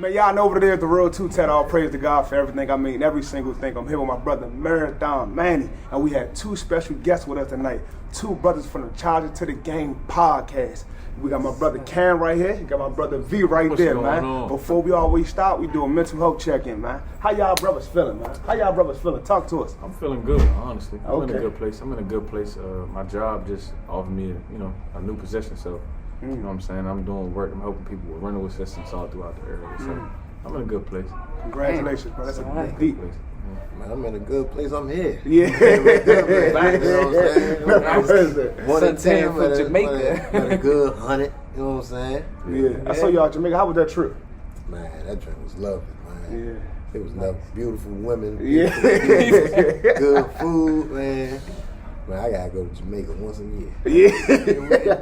Man, y'all know over there at the Real Two Tat. All praise to God for everything. I mean, every single thing. I'm here with my brother Marathon Manny, and we had two special guests with us tonight. Two brothers from the Charger to the Game podcast. We got my brother Cam right here. You got my brother V right there, man. Before we always start, we do a mental health check-in, man. How y'all brothers feeling, man? How y'all brothers feeling? Talk to us. I'm feeling good, honestly. I'm in a good place. My job just offered me, a new position. So, you know what I'm saying? I'm doing work. I'm helping people with rental assistance all throughout the area. So, I'm in a good place. Congratulations, bro. That's a deep place. Man, I'm in a good place. I'm here. Yeah. One in 10 from Jamaica. But a good 100. You know what I'm saying? Yeah. I saw y'all in Jamaica. How was that trip? Man, that trip was lovely, man. Yeah. It was lovely. Beautiful women. Yeah. Good food, man. Man, I gotta go to Jamaica once a year. Yeah.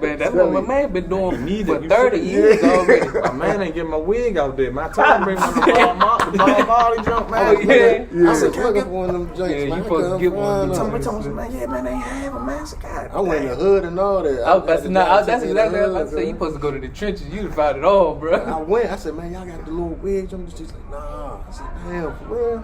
Man, that's what my man been doing for 30 years already. My man ain't getting my wig out there, man. I told him to bring my Molly jump, man. Oh, yeah. I said, can I get one of them joints, Yeah, man? you supposed to get one. He Told told me, me, Man, yeah, man, they ain't have a man. I said, God, I went in the hood and all that. That's exactly what I was about to say. You supposed to go to the trenches. You found it all, bro. I went. I said, man, y'all got the little wigs. She's like, nah. I said, damn, for real?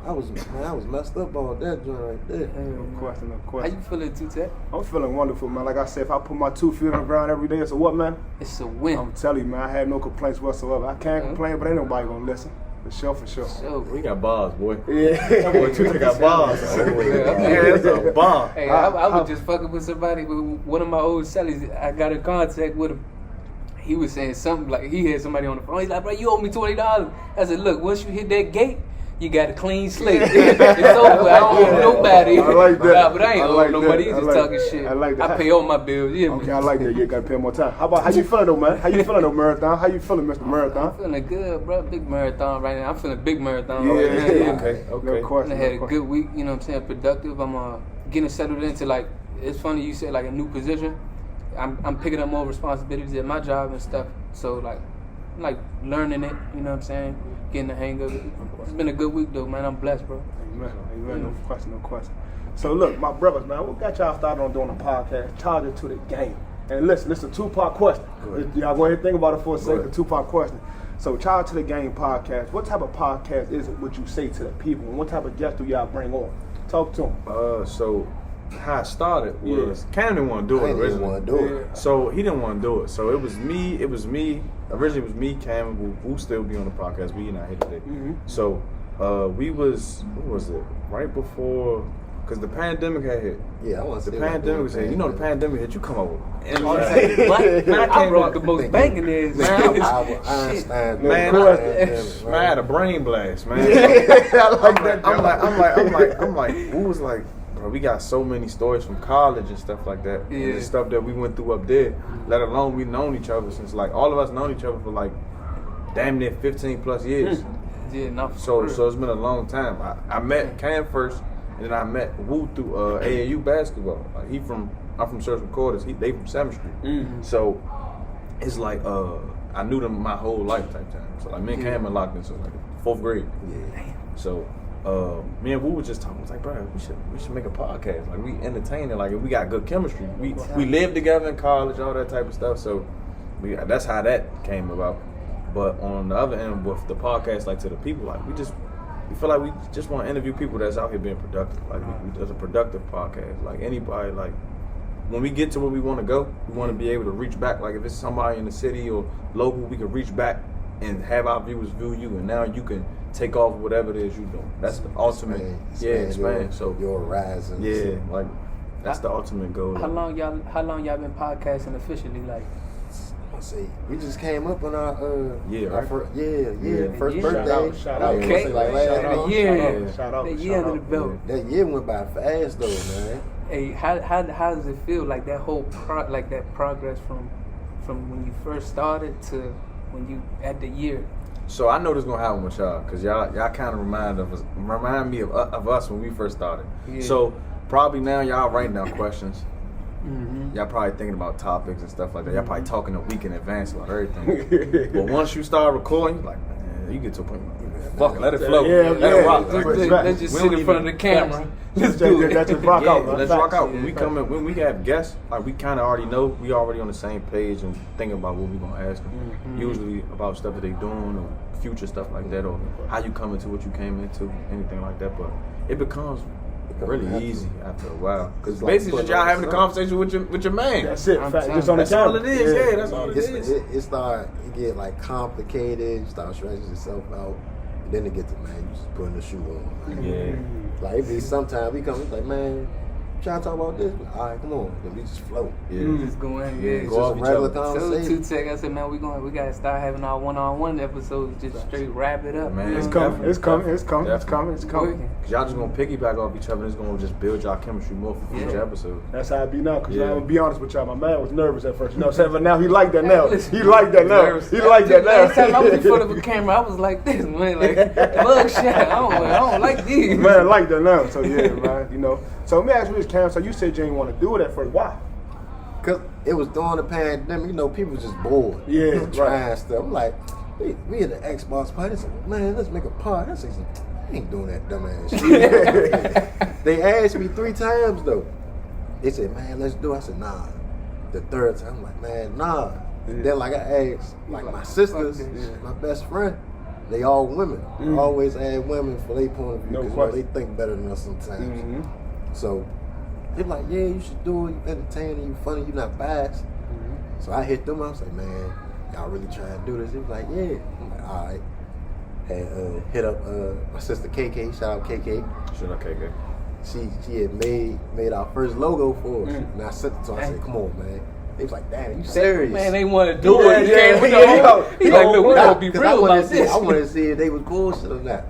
I was messed up on that joint right there. No question. How you feeling, Two-Tat? I'm feeling wonderful, man. Like I said, if I put my 2 feet on the ground every day, it's a what, man? It's a win. I'm telling you, man, I had no complaints whatsoever. I can't complain, but ain't nobody gonna listen. For sure. So, we got bars, boy. Yeah. That boy Two got bars. Yeah, that's a bar. hey, I was just fucking with somebody, with one of my old sellers. I got in contact with him. He was saying something like he had somebody on the phone. He's like, bro, you owe me $20. I said, look, once you hit that gate, you got a clean slate. It's over. I don't owe nobody. I like that. Nah, but I ain't like owe nobody. that. He's just talking shit. I like that. I pay all my bills. Yeah. Okay, I like that. You gotta pay more time. How you feeling though, man? How you feeling though, Marathon? How you feeling, Mr. Marathon? I'm feeling good, bro. Big marathon right now. I'm feeling big marathon Yeah. right now. Okay. No question. I had a good week, you know what I'm saying, productive. I'm getting settled into, like, it's funny you said, like, a new position. I'm picking up more responsibilities at my job and stuff. So, like learning it, you know what I'm saying, getting the hang of it. It's been a good week, though, man. I'm blessed, bro. Amen. No question. So, look, my brothers, man, what got y'all started on doing a podcast, Charger to the Game? And listen, this is a two-part question. Y'all go ahead and think about it for a second, a two-part question. So, Charger to the Game podcast, what type of podcast is it, would you say to the people? And what type of guests do y'all bring on? Talk to them. So how it started was Cam didn't want to do it originally. Didn't want to do it. So he didn't want to do it. So it was me. Originally it was me, Cam, who still be on the podcast. We not here today. So we was, what was it? Right before, because the pandemic had hit. Yeah, I want to The pandemic was hit. You know the pandemic hit. You come over. And I wrote the most banging is. Einstein. Man, I had a brain blast, man. I'm like, who was like, bro, we got so many stories from college and stuff like that. Yeah. And the stuff that we went through up there, let alone we known each other since, like, all of us known each other for like damn near 15 plus years. Yeah, not So it's been a long time. I met Cam first, and then I met Wu through AAU basketball. Like I'm from Church Recorders. They from 7th Street. So it's like I knew them my whole life type time. So like me and Cam were locked in since like 4th grade. Yeah. So me and Wu was just talking. I was like, bro, we should make a podcast. Like, we entertaining. Like, we got good chemistry. We lived together in college, all that type of stuff. So that's how that came about. But on the other end, with the podcast, like, to the people, like, we feel like we just want to interview people that's out here being productive. Like, it's a productive podcast. Like, anybody, like, when we get to where we want to go, we want to be able to reach back. Like, if it's somebody in the city or local, we can reach back and have our viewers view you, and now you can take off whatever it is you doing. That's the ultimate. Expand. So your horizons. Yeah, like, that's the ultimate goal. How long y'all been podcasting officially? Like, let's see, we just came up on our first birthday. Shout out. Okay. Shout out. The year under the belt. That year went by fast though, man. Hey, how does it feel, like that whole that progress from when you first started to when you at the year? So I know this gonna happen with y'all, cause y'all kind of remind me of us when we first started. Yeah. So probably now y'all writing down questions. Y'all probably thinking about topics and stuff like that. Y'all probably talking a week in advance about everything. But once you start recording, you're like, man, You get to a point. Fuck, let it flow. Yeah, let it rock. Let's just sit in front of the camera. Let's do it. Let's just rock out, man. Let's Facts. rock out. When we Yeah, come in, when we have guests, like we kind of already know, we already on the same page and thinking about what we gonna ask them. Usually about stuff that they doing or future stuff like that, or how you come into what you came into, anything like that. But it becomes really natural. easy after a while, because It's like basically putting just y'all on having a something. conversation with your man. That's it. I'm Fact. telling Just on the That's camera. all it is. Yeah, that's all it It's, is. it get like complicated. You start stretching yourself out. And then it get to, man, you just putting the shoe on. Yeah. Like it be sometimes we come, it's like, man, trying to talk about this. All right, come on. Then we just float. Yeah. Just going, Yeah, It's go just off a each regular other. So conversation. Tech, I said, man, we gotta start having our one-on-one episodes, just straight wrap it up. Man, you know It's what I'm coming. It's coming. It's coming. It's coming. It's coming. Working. Cause y'all just gonna piggyback off each other and it's gonna just build y'all chemistry more for future Yeah. episodes. That's how it be now. Cause Yeah. I'm gonna be honest with y'all. My man was nervous at first. You know what I'm saying? But now he like that now. Listen, He like that now. nervous. He like that now. Last time I was in front of a camera, I was like this, man, like mug shot. I don't like these. Man, I like that now. So yeah, man. You know. So let me ask you this, Cam. So you said you didn't want to do it at first. Why? Cause it was during the pandemic, you know, people just bored. Yeah, trying right. stuff. I'm like, we at the Xbox party. I said, man, let's make a party. I said, I ain't doing that dumbass shit. They asked me 3 times though. They said, man, let's do it. I said, nah. The 3rd time, I'm like, man, nah. And then like I asked, like my sisters, fuck that. my best friend, they all women. I always ask women for their point of view No because question. they think better than us sometimes. Mhm. So they're like, yeah, you should do it. You entertaining, you funny, you not biased. So I hit them up. I was like, man, y'all really trying to do this? He was like, yeah. I'm like, all right. Had hit up my sister KK. Shout out KK. Shit, okay, good. She had made our first logo for us. And I sent it to her. I said, come on, man. They was like, damn, you serious? Man, they want to do Yeah, it. yeah, He yeah. He's like, look, we Nah, gonna be 'cause real about see, this. I wanted to see if they was bullshit or not.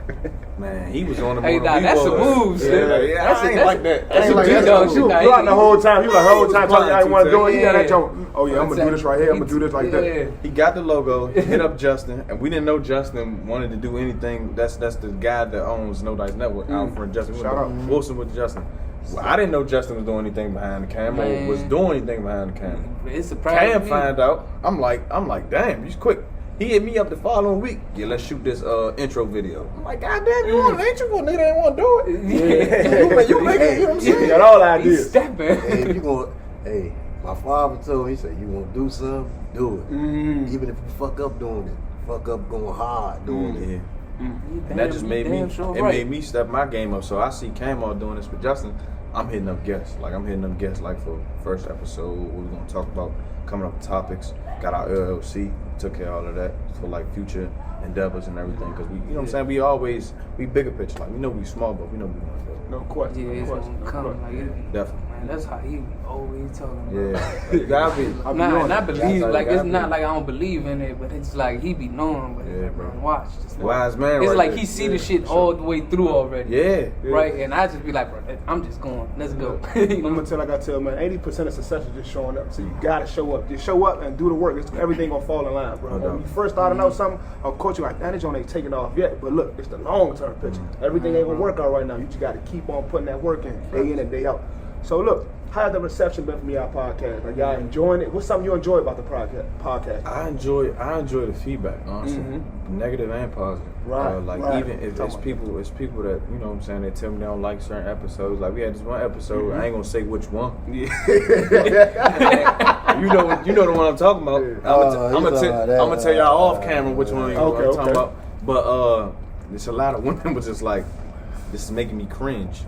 Man, he was on the Hey, more nah, than we that's a was. move, Yeah, son. yeah, That's I a- ain't that's like a- that. that's I ain't a like G that. dog He shit. was Nah, plotting the he- whole time. He was like, the whole time telling you I didn't want to do it. He had that Yeah. joke. Oh yeah, I'm gonna do this right here. I'm gonna do this like Yeah. that. He got the logo, hit up Justin, and we didn't know Justin wanted to do anything. That's the guy that owns No Dice Network, Alfred Justin. Shout out. Wilson with Justin. Well, I didn't know Justin was doing anything behind the camera, or Man. was doing anything behind the camera. It's surprising. Cam me. find out. I'm like, damn, you quick. He hit me up the following week. Yeah, let's shoot this intro video. I'm like, God damn, you want an intro? Nigga ain't want to do it. You make it. You know what I'm He saying? got all the He's ideas. stepping. Hey, if you going, hey, my father told me, he said, you want to do something, do it. Even if you fuck up doing it, fuck up going hard doing it. Yeah. You And that just damn- made you me, damn sure it right. made me step my game up. So I see Cam all doing this with Justin. I'm hitting up guests. Like I'm hitting up guests like for first episode, what we're gonna talk about, coming up with topics. Got our LLC, took care of all of that for like future endeavors and everything. Cause we, you know what I'm saying, we bigger picture. Like we know we small, but we know we want to go. No question. Yeah, No it's question. gonna No come. question. Like, it, Definitely. man, that's how he always talking about. Yeah. You gotta be. I be Nah, on and I it. believe, That's like, how you it's gotta not be. like I don't believe in it, but it's like he be knowing, but Yeah, bro. watch. Just watch. Wise man It's right like there. he see Yeah, the shit sure. all the way through already. Yeah. Right? And I just be like, bro, I'm just going. Let's go. You I'm know? gonna tell like I tell man, 80% of success is just showing up. So you gotta show up. Just show up and do the work. It's, everything gonna fall in line, bro. No When doubt. you first starting out something, of course you're like, that joint ain't taking off yet. But look, it's the long term picture. Everything ain't gonna work out right now. You just gotta keep on putting that work in and day out. So look, how has the reception been from y'all podcast? Like y'all enjoying it? What's something you enjoy about the podcast? I enjoy the feedback, honestly, negative and positive. Right, Like right. even if Talk it's about people that you know what I'm saying, they tell me they don't like certain episodes. Like we had this one episode, I ain't gonna say which one. you know the one I'm talking about. Yeah. I'm gonna tell y'all off camera which one I'm Okay. talking about. But there's a lot of women was just like, this is making me cringe.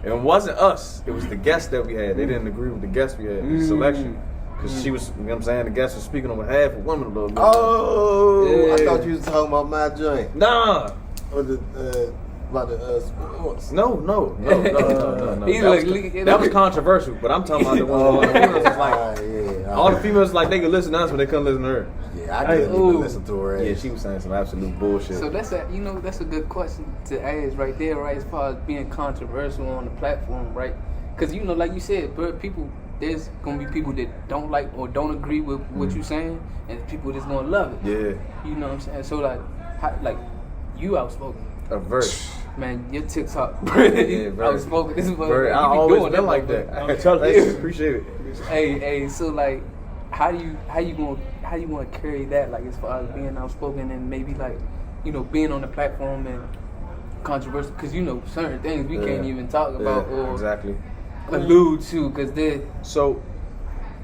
And it wasn't us. It was the guests that we had. They didn't agree with the guests we had, the selection. Because she was, you know what I'm saying, the guest was speaking on behalf of women a little bit. Oh, I Yeah. thought you was talking about my joint. Nah. Or about the sports. No. He That was controversial, but I'm talking about the one all the females was like, all the females like they could listen to us, but they couldn't listen to her. Yeah, I couldn't Ooh. even listen to her. Yeah, she was saying some absolute bullshit. So that's that's a good question to ask right there, right? As far as being controversial on the platform, right? Because like you said, there's gonna be people that don't like or don't agree with what you're saying, and people that's gonna love it. Yeah, You know what I'm saying? So like you outspoken, a verse. man. Your TikTok, Yeah, very. outspoken. This is what Very, you I be always doing been like motherfucker. that. I'm telling Thanks, you. appreciate it. Hey, so like, how you gonna carry that, like, as far as being outspoken and maybe like being on the platform and controversial, because certain things we can't even talk about or exactly allude to, because they're so.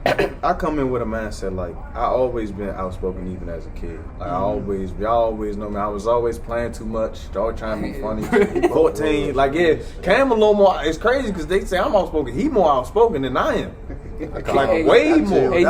I come in with a mindset like I always been outspoken even as a kid. Like y'all always know me. I was always playing too much, always trying to be funny. 14, like Cam a little more. It's crazy because they say I'm outspoken. He more outspoken than I am. Like way more. Hey,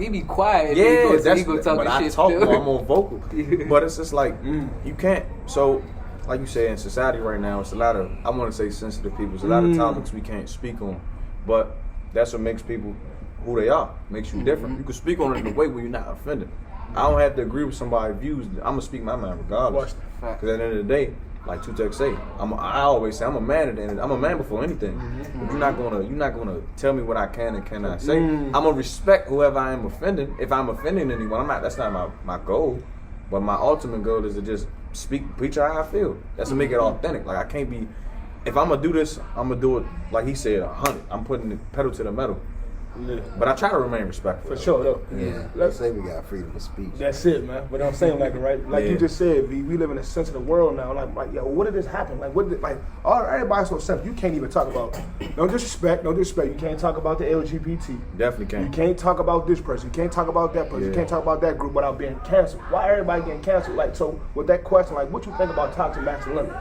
he be quiet. Yeah, he go talk but I shit talk still. more. I'm more vocal. But it's just like you can't. So like you say, in society right now, it's a lot of I want to say sensitive people. It's a lot of topics we can't speak on. But that's what makes people who they are, makes you different. You can speak on it in a way where you're not offended. I don't have to agree with somebody's views. I'm gonna speak my mind regardless. Because at the end of the day, like Tutek say, I always say I'm a man at the end. I'm a man before anything. But you're not gonna tell me what I can and cannot say. I'm gonna respect whoever I am offending. If I'm offending anyone, that's not my goal. But my ultimate goal is to just preach how I feel. That's to make it authentic. Like I can't be. If I'm gonna do this, I'm gonna do it like he said, 100. I'm putting the pedal to the metal. Yeah. But I try to remain respectful. For sure, though. Yeah. Let's say we got freedom of speech. That's it, man. But I'm saying, like you just said, V, we live in a sensitive world now. Like, yo, what did this happen? Like, everybody's so simple. You can't even talk about, no disrespect. You can't talk about the LGBT. Definitely can't. You can't talk about this person. You can't talk about that person. You can't talk about that group without being canceled. Why everybody getting canceled? Like, so with that question, like, what you think about toxic masculinity?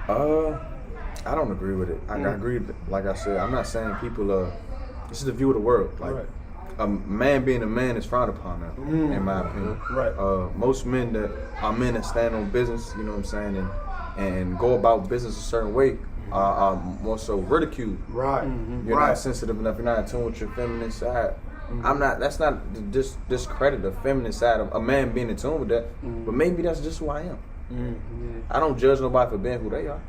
I don't agree with it. I agree. Like I said, I'm not saying people this is the view of the world. Like a man being a man is frowned upon now, in my opinion. Right. Most men that stand on business, you know what I'm saying, and go about business a certain way are more so ridiculed. Right. You're not sensitive enough. You're not in tune with your feminine side. That's not to discredit the feminine side of a man being in tune with that. But maybe that's just who I am. I don't judge nobody for being who they are.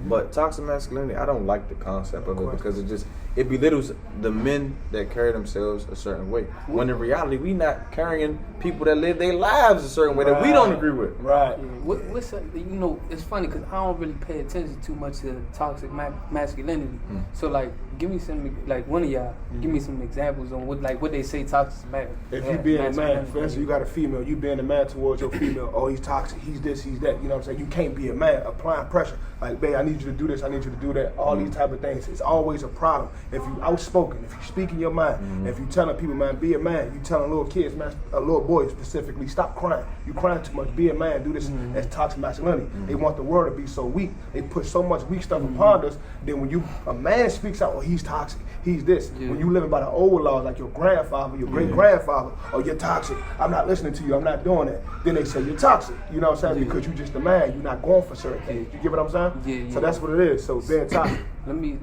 But toxic masculinity, I don't like the concept of it because it belittles the men that carry themselves a certain way. When in reality, we not carrying people that live their lives a certain way that we don't agree with. Right. What's it's funny because I don't really pay attention too much to toxic masculinity. So like, give me some one of y'all give me some examples on what they say toxic If you being a man, for instance, you got a female, you being a man towards your female, oh, he's toxic, he's this, he's that. You know what I'm saying? You can't be a man applying pressure. Like, babe, I need you to do this, I need you to do that. All these type of things. It's always a problem. If you outspoken, if you speaking your mind, if you telling people, man, be a man. You telling little kids, man, little boys specifically, stop crying. You crying too much. Be a man. Do this. That's toxic masculinity. They want the world to be so weak. They put so much weak stuff upon us. Then when a man speaks out, oh, he's toxic. He's this. When you living by the old laws, like your grandfather, your great grandfather, oh, you're toxic. I'm not listening to you. I'm not doing that. Then they say you're toxic. You know what I'm saying? Because you just a man. You're not going for certain things. You get what I'm saying? Yeah. So that's what it is. So being toxic. Let me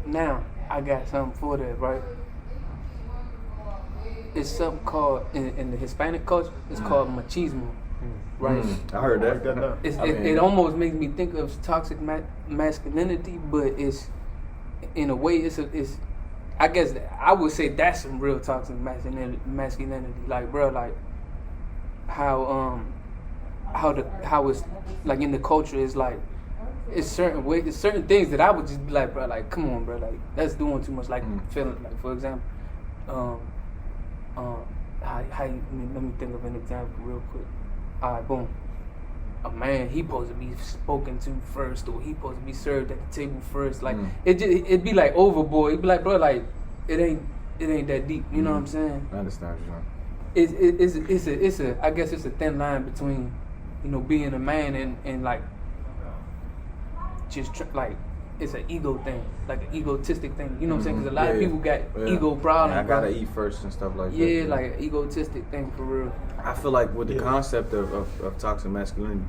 now I got something for that, right? It's something called in the Hispanic culture. It's called machismo, right? I heard that. It almost makes me think of toxic masculinity, but it's in a way it's I guess I would say that's some real toxic masculinity. Like, bro, like how it's like in the culture is like. It's certain things that I would just be like, bro, like, come on, bro, like, that's doing too much. Like, feeling, like, for example, let me think of an example real quick. All right, boom. A man, he supposed to be spoken to first, or he supposed to be served at the table first. Like, it'd be like overboard. It'd be like, bro, like, it ain't that deep. You know what I'm saying? I understand what you're saying. I guess it's a thin line between, being a man and like. Just like it's an ego thing, like an egotistic thing. You know what I'm saying? Because a lot of people got ego problems. I gotta eat first and stuff like that. Yeah, like an egotistic thing for real. I feel like with the concept of toxic masculinity,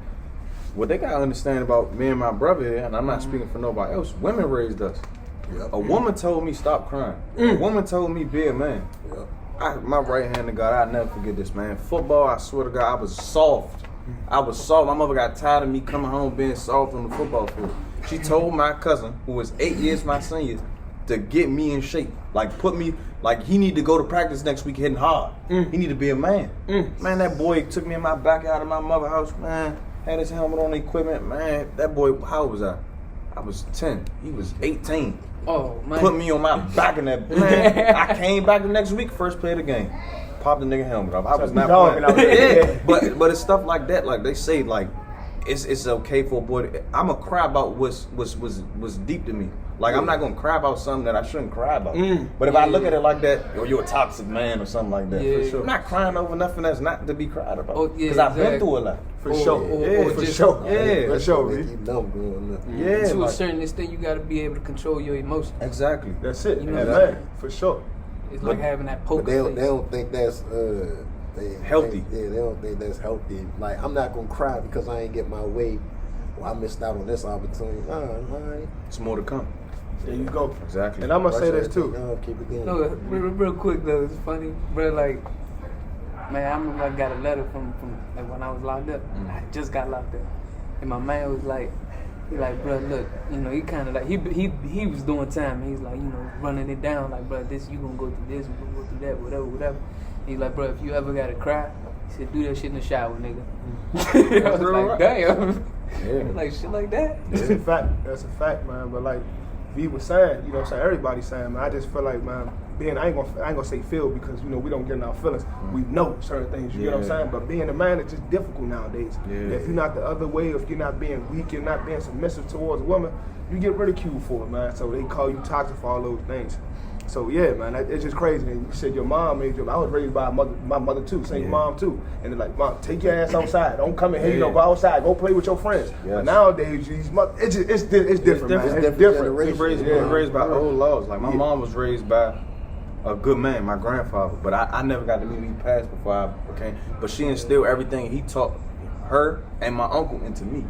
what they gotta understand about me and my brother here, and I'm not speaking for nobody else. Women raised us. Yep. A woman told me stop crying. A woman told me be a man. Yep. My right hand to God, I'll never forget this, man. Football, I swear to God, I was soft. My mother got tired of me coming home being soft on the football field. She told my cousin, who was 8 years my senior, to get me in shape. Like, put me, like, he need to go to practice next week hitting hard. He need to be a man. Man, that boy took me in my backyard of my mother's house, man. Had his helmet on the equipment, man. That boy, how old was I? I was 10. He was 18. Oh, man. Put me on my back in that, man. I came back the next week, first play of the game. popped the nigga helmet off. I was So not dogging playing. out there. Yeah, but it's stuff like that. Like they say, like it's okay for a boy. I'm gonna cry about what's deep to me. Like I'm not gonna cry about something that I shouldn't cry about. But if I look at it like that, or you're a toxic man or something like that, Yeah. for sure. I'm not crying over nothing that's not to be cried about. Oh, yeah, Because I've been exactly. through a lot. For Or- sure. or- Yeah, or for just- sure. Yeah, for sure, Make B. you numb growing up. Yeah, To a like- certain extent, you got to be able to control your emotions. Exactly. That's it. You know Yeah, that. man, for sure. It's like having that poker But they face. don't think that's Healthy. They don't think that's healthy. Like I'm not gonna cry because I ain't get my way. Well, I missed out on this opportunity. Nah, It's more to come. There you go. Exactly. And I'm gonna say this too. No, keep it going. No, real quick though, it's funny, bro. Like, man, I remember I got a letter from like when I was locked up. I just got locked up, and my man was like, bro, look, you know, he kind of like he was doing time. He's like, you know, running it down, like, bro, this you gonna go through this, you gonna go through that, whatever. He's like, bro, if you ever gotta cry, he said, do that shit in the shower, nigga. I was real like, right. damn, Yeah. like shit like that. That's a fact. That's a fact, man. But like V was saying, you know what I'm saying? Everybody's saying, man, I just feel like, man, I ain't gonna say feel because, you know, we don't get in our feelings. We know certain things, you get what I'm Yeah. saying? But being a man is just difficult nowadays. Yeah. If you're not the other way, if you're not being weak, you're not being submissive towards a woman, you get ridiculed for it, man. So they call you toxic for all those things. So yeah, man, it's just crazy. And you said your mom made you. I was raised by my mother too, same Yeah. mom too. And they're like, Mom, take your ass outside. Don't come in here. You know, Yeah. go outside. Go play with your friends. Yes. But nowadays, it's different, It's man. different. It's different. Generation. We Yeah. was raised by old laws. Like my Yeah. mom was raised by a good man, my grandfather. But I never got to meet him past before I became. But she instilled everything he taught her and my uncle into me.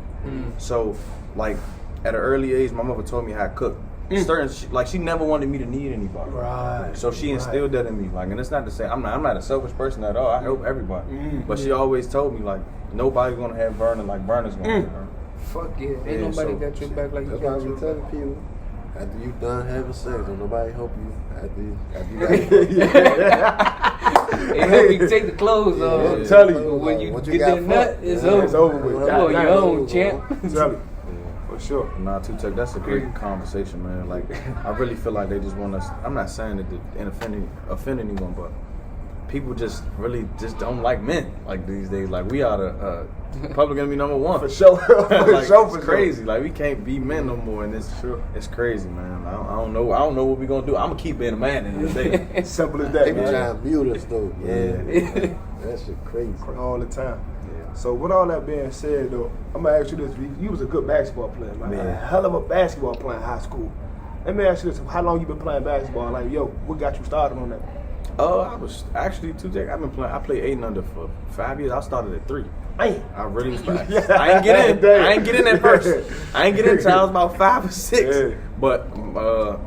So like at an early age, my mother told me how to cook. Certain she never wanted me to need anybody. Right. So she instilled that in me. Like, and it's not to say I'm not a selfish person at all. I help everybody. But she always told me like nobody's gonna have Vernon like Vernon's gonna have Vernon. Fuck yeah, ain't Yeah, nobody so- got your back like you That's why I got be your telling back. people. After you done having sex, don't nobody help you. After you It help you take the clothes Yeah, off. I'm telling you. But when you Once you get got that nut, fucked, it's yeah, over. it's over with. You on God your damn. own, champ. Tell you. For sure. Nah, Tutek, that's a great conversation, man. Like, I really feel like they just want us. I'm not saying that to offend anyone, but people just really just don't like men like these days. Like, we are the public enemy number one. For sure. For Like, sure. it's crazy. Like, we can't be men no more, and it's crazy, man. I don't know what we gonna do. I'm gonna keep being a man in the day. Simple as They that, be man. trying to mute us though. Man. Yeah. That shit crazy. All the time. Yeah. So with all that being said, though, I'm gonna ask you this: you was a good basketball player, man. Man. A hell of a basketball player in high school. Let me ask you this: how long you been playing basketball? Like, yo, what got you started on that? I was actually Tutek. I played 8 and under for 5 years. I started at 3. Man, I really was bad. Yeah. I ain't get in. Damn. I ain't get in at first. I ain't get in until I was about 5 or 6. Yeah. But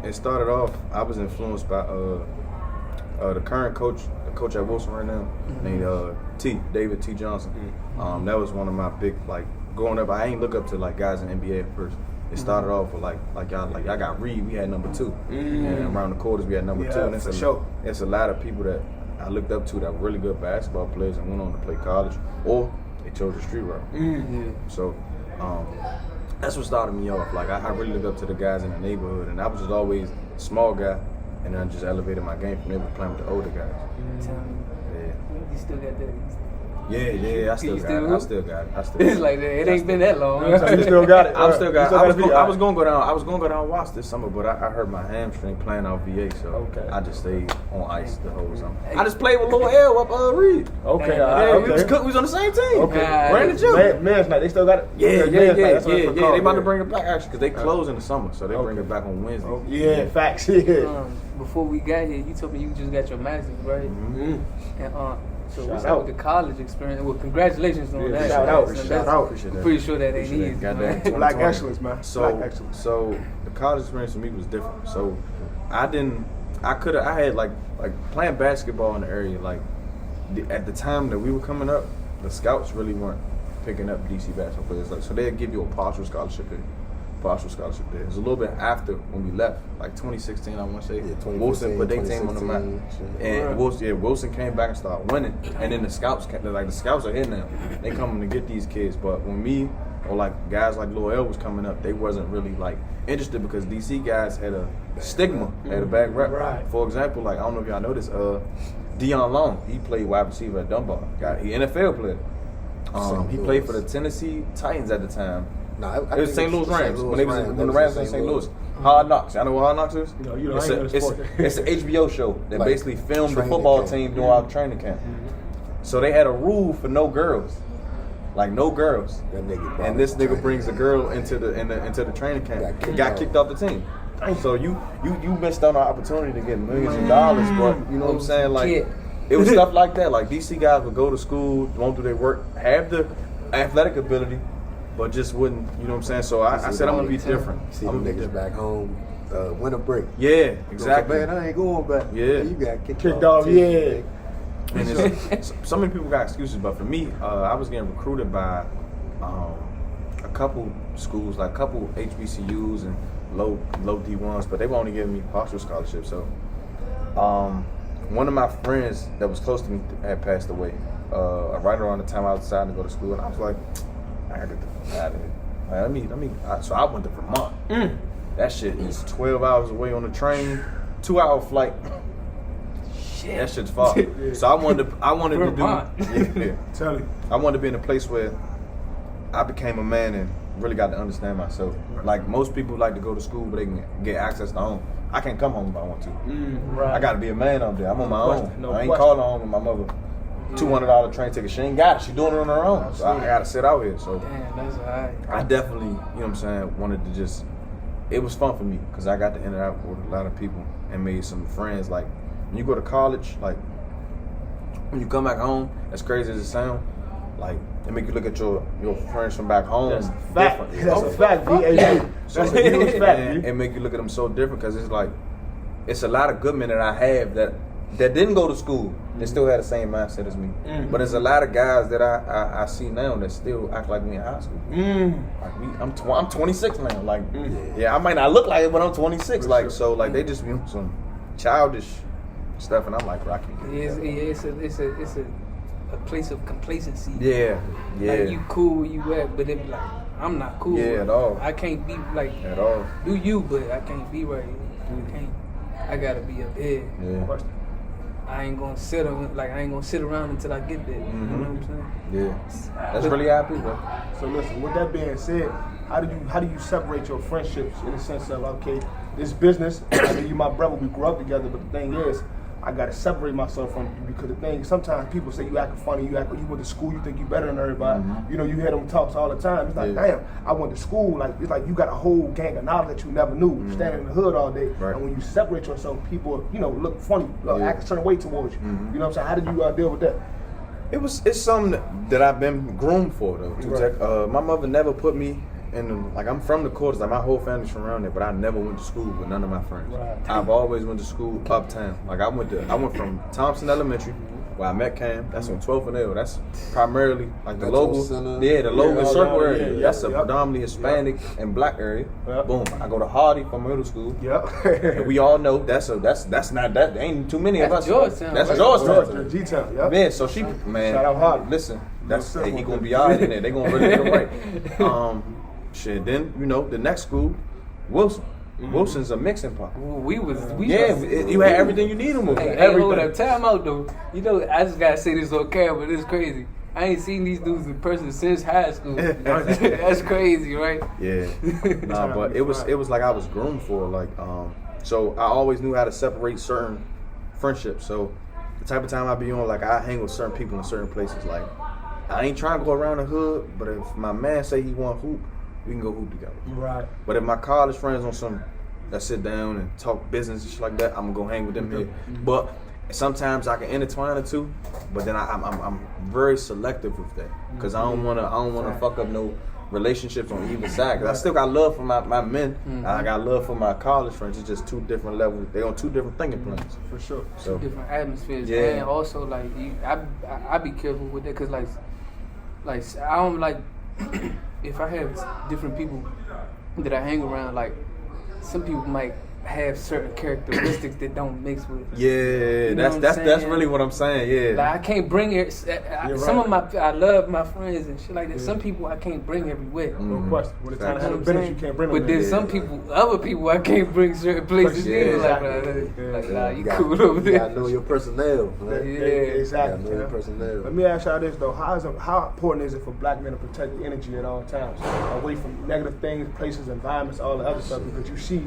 it started off. I was influenced by the current coach, the coach at Wilson right now, named David T. Johnson. That was one of my big growing up. I ain't look up to guys in the NBA at first. It started off with y'all got Reed. We had number 2, and around the quarters we had number 2. And for sure. It's a lot of people that I looked up to that were really good basketball players and went on to play college, or they chose the street route. Yeah. So that's what started me off. Like I really looked up to the guys in the neighborhood, and I was just always a small guy, and then I just elevated my game from there to playing with the older guys. Tell me, Yeah, you still got that. yeah, I still You got still it. do? I still got it. I still. It's like that. It ain't been that long. You still got it. I'm still got. You I got was gonna go down. I was gonna go down Watts this summer, but I hurt my hamstring playing out VA, so Okay. I just stayed on ice the whole summer. I just played with Lil L up Reed. Okay, Yeah, Yeah, we was on the same team. Okay. Ran the gym. Men's night, they still got it. Yeah. Men's night, that's what it's They called, about to yeah. bring it back actually because they close in the summer, so they bring Okay. it back on Wednesday. Oh, yeah, facts. Yeah. Before we got here, you told me you just got your master's, right? Mm. And so Shout what's out. up with the college experience? Well, congratulations on Yeah, that. shout out, That's- shout out. Appreciate I'm that. pretty sure that ain't Appreciate easy. that. man. Goddamn. Black 2020. excellence, man. Black excellence. So the college experience for me was different. So I had like playing basketball in the area. Like at the time that we were coming up, the scouts really weren't picking up DC basketball players. Like so they'd give you a partial scholarship there. It was a little bit after when we left, like 2016, I want to say. Yeah, 2015, Wilson put their team on the map, 2016, and Wilson came back and started winning. And then the scouts are here now. They coming to get these kids. But when me or guys like Lil L was coming up, they wasn't really interested because DC guys had a stigma, had a bad rep. Right. For example, I don't know if y'all know this, Deion Long, he played wide receiver at Dunbar. He NFL player. St. He Louis. played for the Tennessee Titans at the time. No, I It was think St. Louis it's Rams St. when Louis when the Rams were in St. Louis. Hard Knocks. I know what Hard Knocks is. No, you know, it's I ain't it's, into sports. it's an HBO show that Like basically filmed the training football camp. team during our training camp. So they had a rule for no girls, like no girls. That nigga brought And this the nigga training brings a camp. girl into the training camp. Got Got kicked kicked off the team. So you missed on an opportunity to get millions of dollars, but you know what I'm saying? Like Kid. it was stuff like that. Like DC guys would go to school, won't do their work, have the athletic ability, but just wouldn't. You know what I'm saying? So I said I'm gonna be different. See I'm them gonna be niggas back home, winter break. Yeah, exactly. Man, I ain't going back. Yeah. You got kicked Kicked off. off, the team, yeah. nigga. And so many people got excuses, but for me, I was getting recruited by a couple schools, like a couple HBCUs and low D1s, but they were only giving me partial scholarships. So one of my friends that was close to me had passed away right around the time I was deciding to go to school, and I was like, I gotta get the fuck out of here. So I went to Vermont. That shit is 12 hours away on the train, 2-hour flight. Shit. That shit's far. So I wanted Vermont. to do. Yeah. Tell you. I wanted to be in a place where I became a man and really got to understand myself. Like most people like to go to school, but they can get access to home. I can't come home if I want to. Right. I got to be a man up there. I'm on my own. No I ain't question. calling home with my mother. $200 train ticket. She ain't got it. She doing it on her own. So I got to sit out here. So Damn, that's alright. I definitely, you know what I'm saying, wanted to just. It was fun for me because I got to interact with a lot of people and made some friends. Like when you go to college, like when you come back home, as crazy as it sounds, like it make you look at your friends from back home. That's a fact. different. That's a fact, VAU. That's a huge fact, and, B. and make you look at them so different because it's like it's a lot of good men that I have that didn't go to school. They still had the same mindset as me. But there's a lot of guys that I see now that still act like me in high school. Like I'm 26 now. Like yeah, I might not look like it, but I'm 26. For like sure. so, like they just be on some childish stuff, and I'm like, bro, I can't get It's a place of complacency. Yeah, yeah. Like you cool where you at, but it be like I'm not cool. Yeah, at all. I can't be like At all. do you, but I can't be right here. I can't. I gotta be up here. Yeah. I ain't gonna sit around until I get there. You know what I'm saying? Yeah. That's really happy, bro. So listen, with that being said, how do you separate your friendships in the sense of, okay, this business, I mean, you my brother, we grew up together, but the thing is, I gotta separate myself from you because the thing, sometimes people say you acting funny, you went to school, you think you better than everybody. You know, you hear them talks all the time. It's like, damn, I went to school, like it's like you got a whole gang of knowledge that you never knew, standing in the hood all day. Right. And when you separate yourself, people, you know, look funny, act a certain way towards you. You know what I'm saying? How did you deal with that? It's something that I've been groomed for though. Right. My mother never put me in like I'm from the quarters, like my whole family's from around there, but I never went to school with none of my friends. Right. I've always went to school uptown. Like I went from Thompson Elementary, where I met Cam. That's on 12th and L. That's primarily like the Metro logo. Center. Yeah, the logo all circle down area. there, yeah, That's a yep. predominantly Hispanic and black area. Yep. Boom. I go to Hardy from middle school. Yep. And we all know that's not that. Ain't too many of us. That's Georgetown, That's right? Georgetown. G-Town, yep. Man, so she, man, Shout out Hardy. listen, that's No, he gonna be all right in there. They gonna really get him right. Shit. Then you know the next school, Wilson. Wilson's a mixing pot. We You had everything you need in Wilson. Hey, hold Everything. up, time out though. You know, I just gotta say this on camera, but it's crazy. I ain't seen these dudes in person since high school. That's crazy, right? Yeah. Nah, but it was like I was groomed for like so I always knew how to separate certain friendships. So the type of time I be on, like I hang with certain people in certain places. Like I ain't trying to go around the hood, but if my man say he want hoop, we can go hoop together. Right. But if my college friends on some that sit down and talk business and shit like that, I'm gonna go hang with them here. But sometimes I can intertwine the two, but then I'm very selective with that because I don't wanna fuck up no relationships on either side. Cause I still got love for my men. I got love for my college friends. It's just two different levels. They on two different thinking planes. For sure. So Different atmospheres, Yeah. and also like I be careful with that because like I don't like if I have different people that I hang around, like some people might have certain characteristics that don't mix with. Yeah, know what I'm that's saying? really what I'm saying. Yeah. Like I can't bring it. You're Some right. of I love my friends and shit like that. Some people I can't bring everywhere. No question. When it's time to Facts. handle business, you can't bring them. But then in. some people, other people, I can't bring certain places. Yeah, either. exactly. Like, nah, you got- cool over You gotta there. know your personnel, man. Yeah. You exactly. gotta know your yeah. personnel. Let me ask y'all this though: how important is it for black men to protect the energy at all times, away from negative things, places, environments, all the other stuff? Because you see